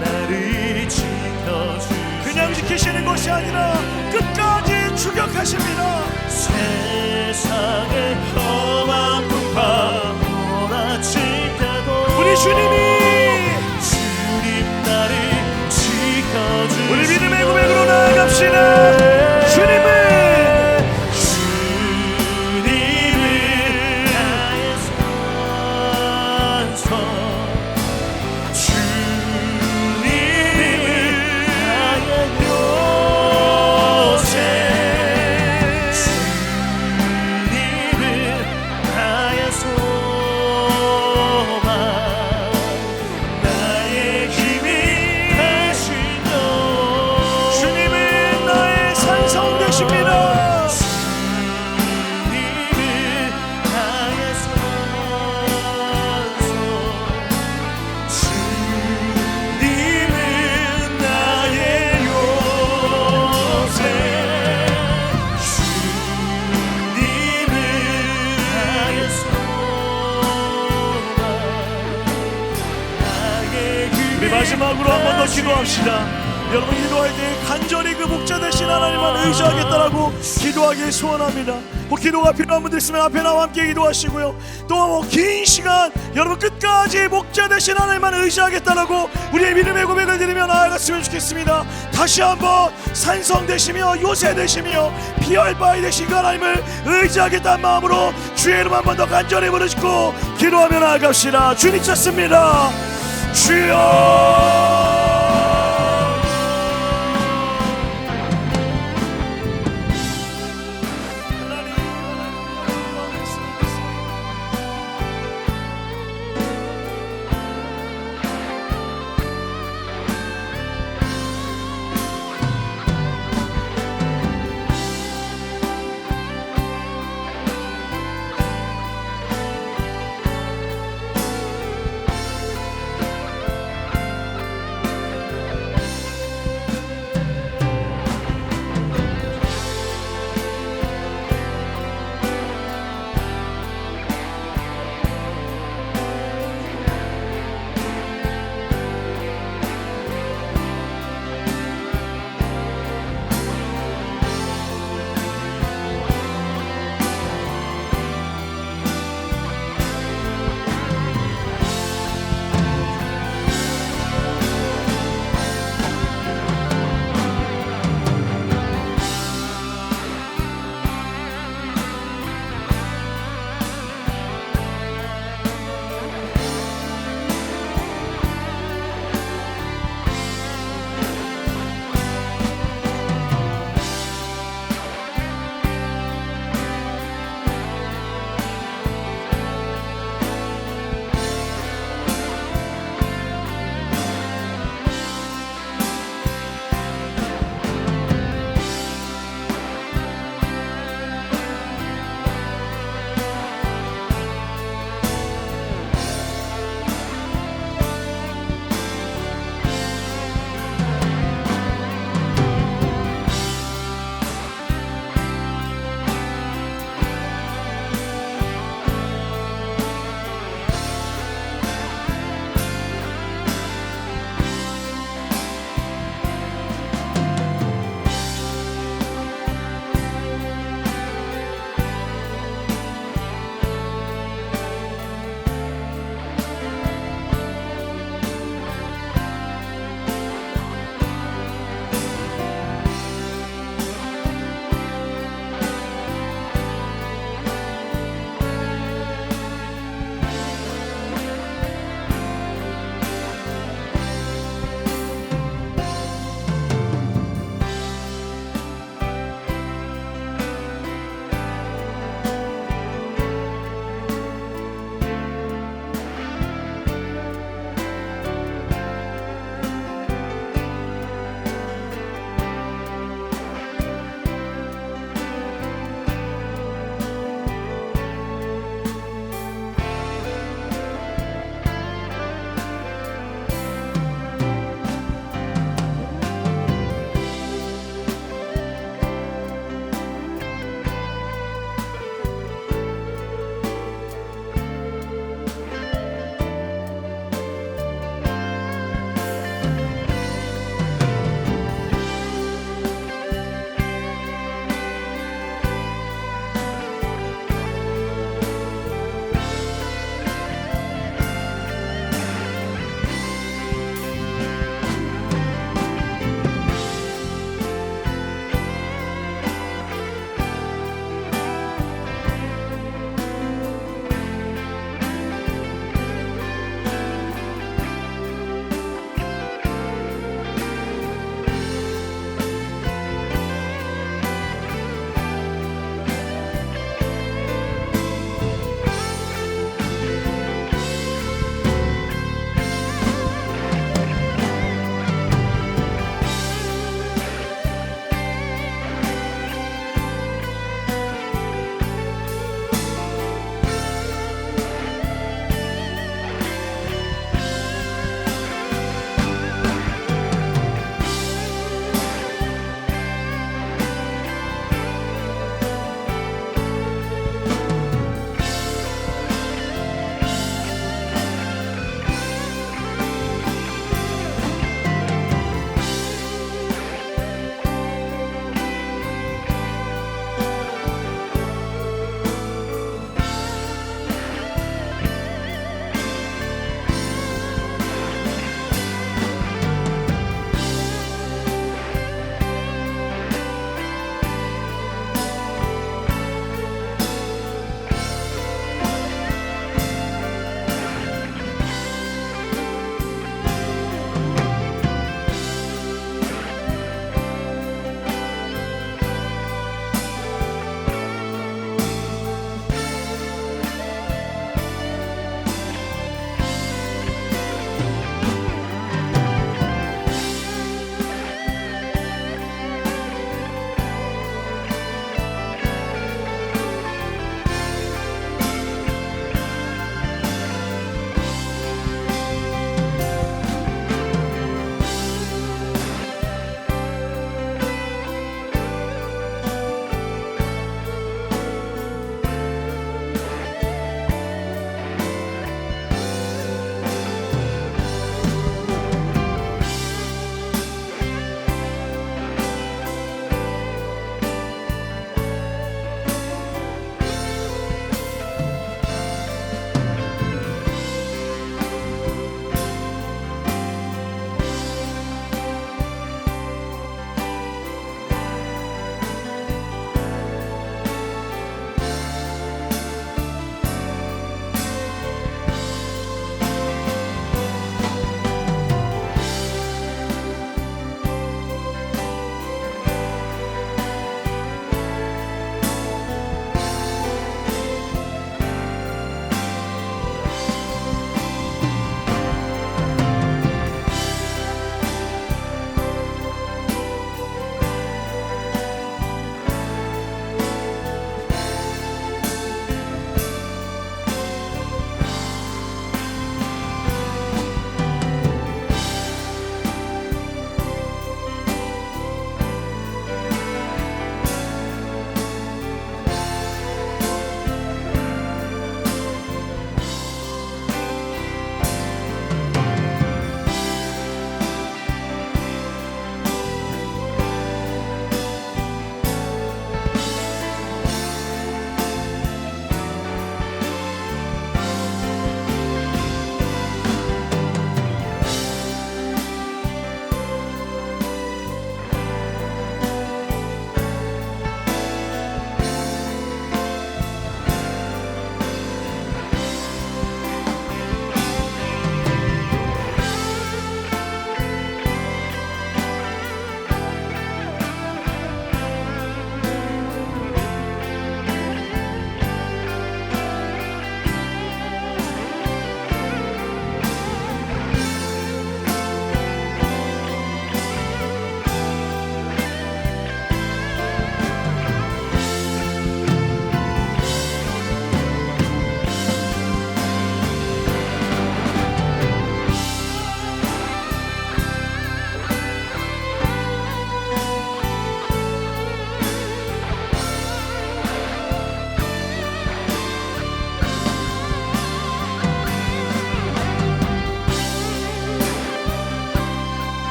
나를 지켜주 그냥 지키시는 것이 아니라 끝까지 추격하십니다. 세상의 험한 풍파 몰아칠 때도 우리 주님이 주님 나를 지켜주 우리 믿음의 고백으로 나아갑시다. 주님은 나의 산소, 주님은 나의 요새, 주님은 나의 소망, 나의 힘이 되신 여. 주님은 나의 산성 되십니다. 주님은 나의 산소, 주님은 나의 요새, 주님은 나의 소망, 나의 우리 마지막으로 한 번 더 기도합시다. 여러분 기도할 때 간절히 그 목자 되신 하나님만 의지하겠다라고 기도하길 소원합니다. 뭐 기도가 필요한 분들 있으면 앞에 나와 함께 기도하시고요. 또 뭐 긴 시간 여러분 끝까지 목자 되신 하나님만 의지하겠다라고 우리의 믿음의 고백을 드리며 나아갔으면 좋겠습니다. 다시 한번 산성 되시며 요새 되시며 피할 바위 되신 그 하나님을 의지하겠다는 마음으로 주의 이름 한 번 더 간절히 부르짖고 기도하며 나아갑시다. 주님 찾습니다. 주여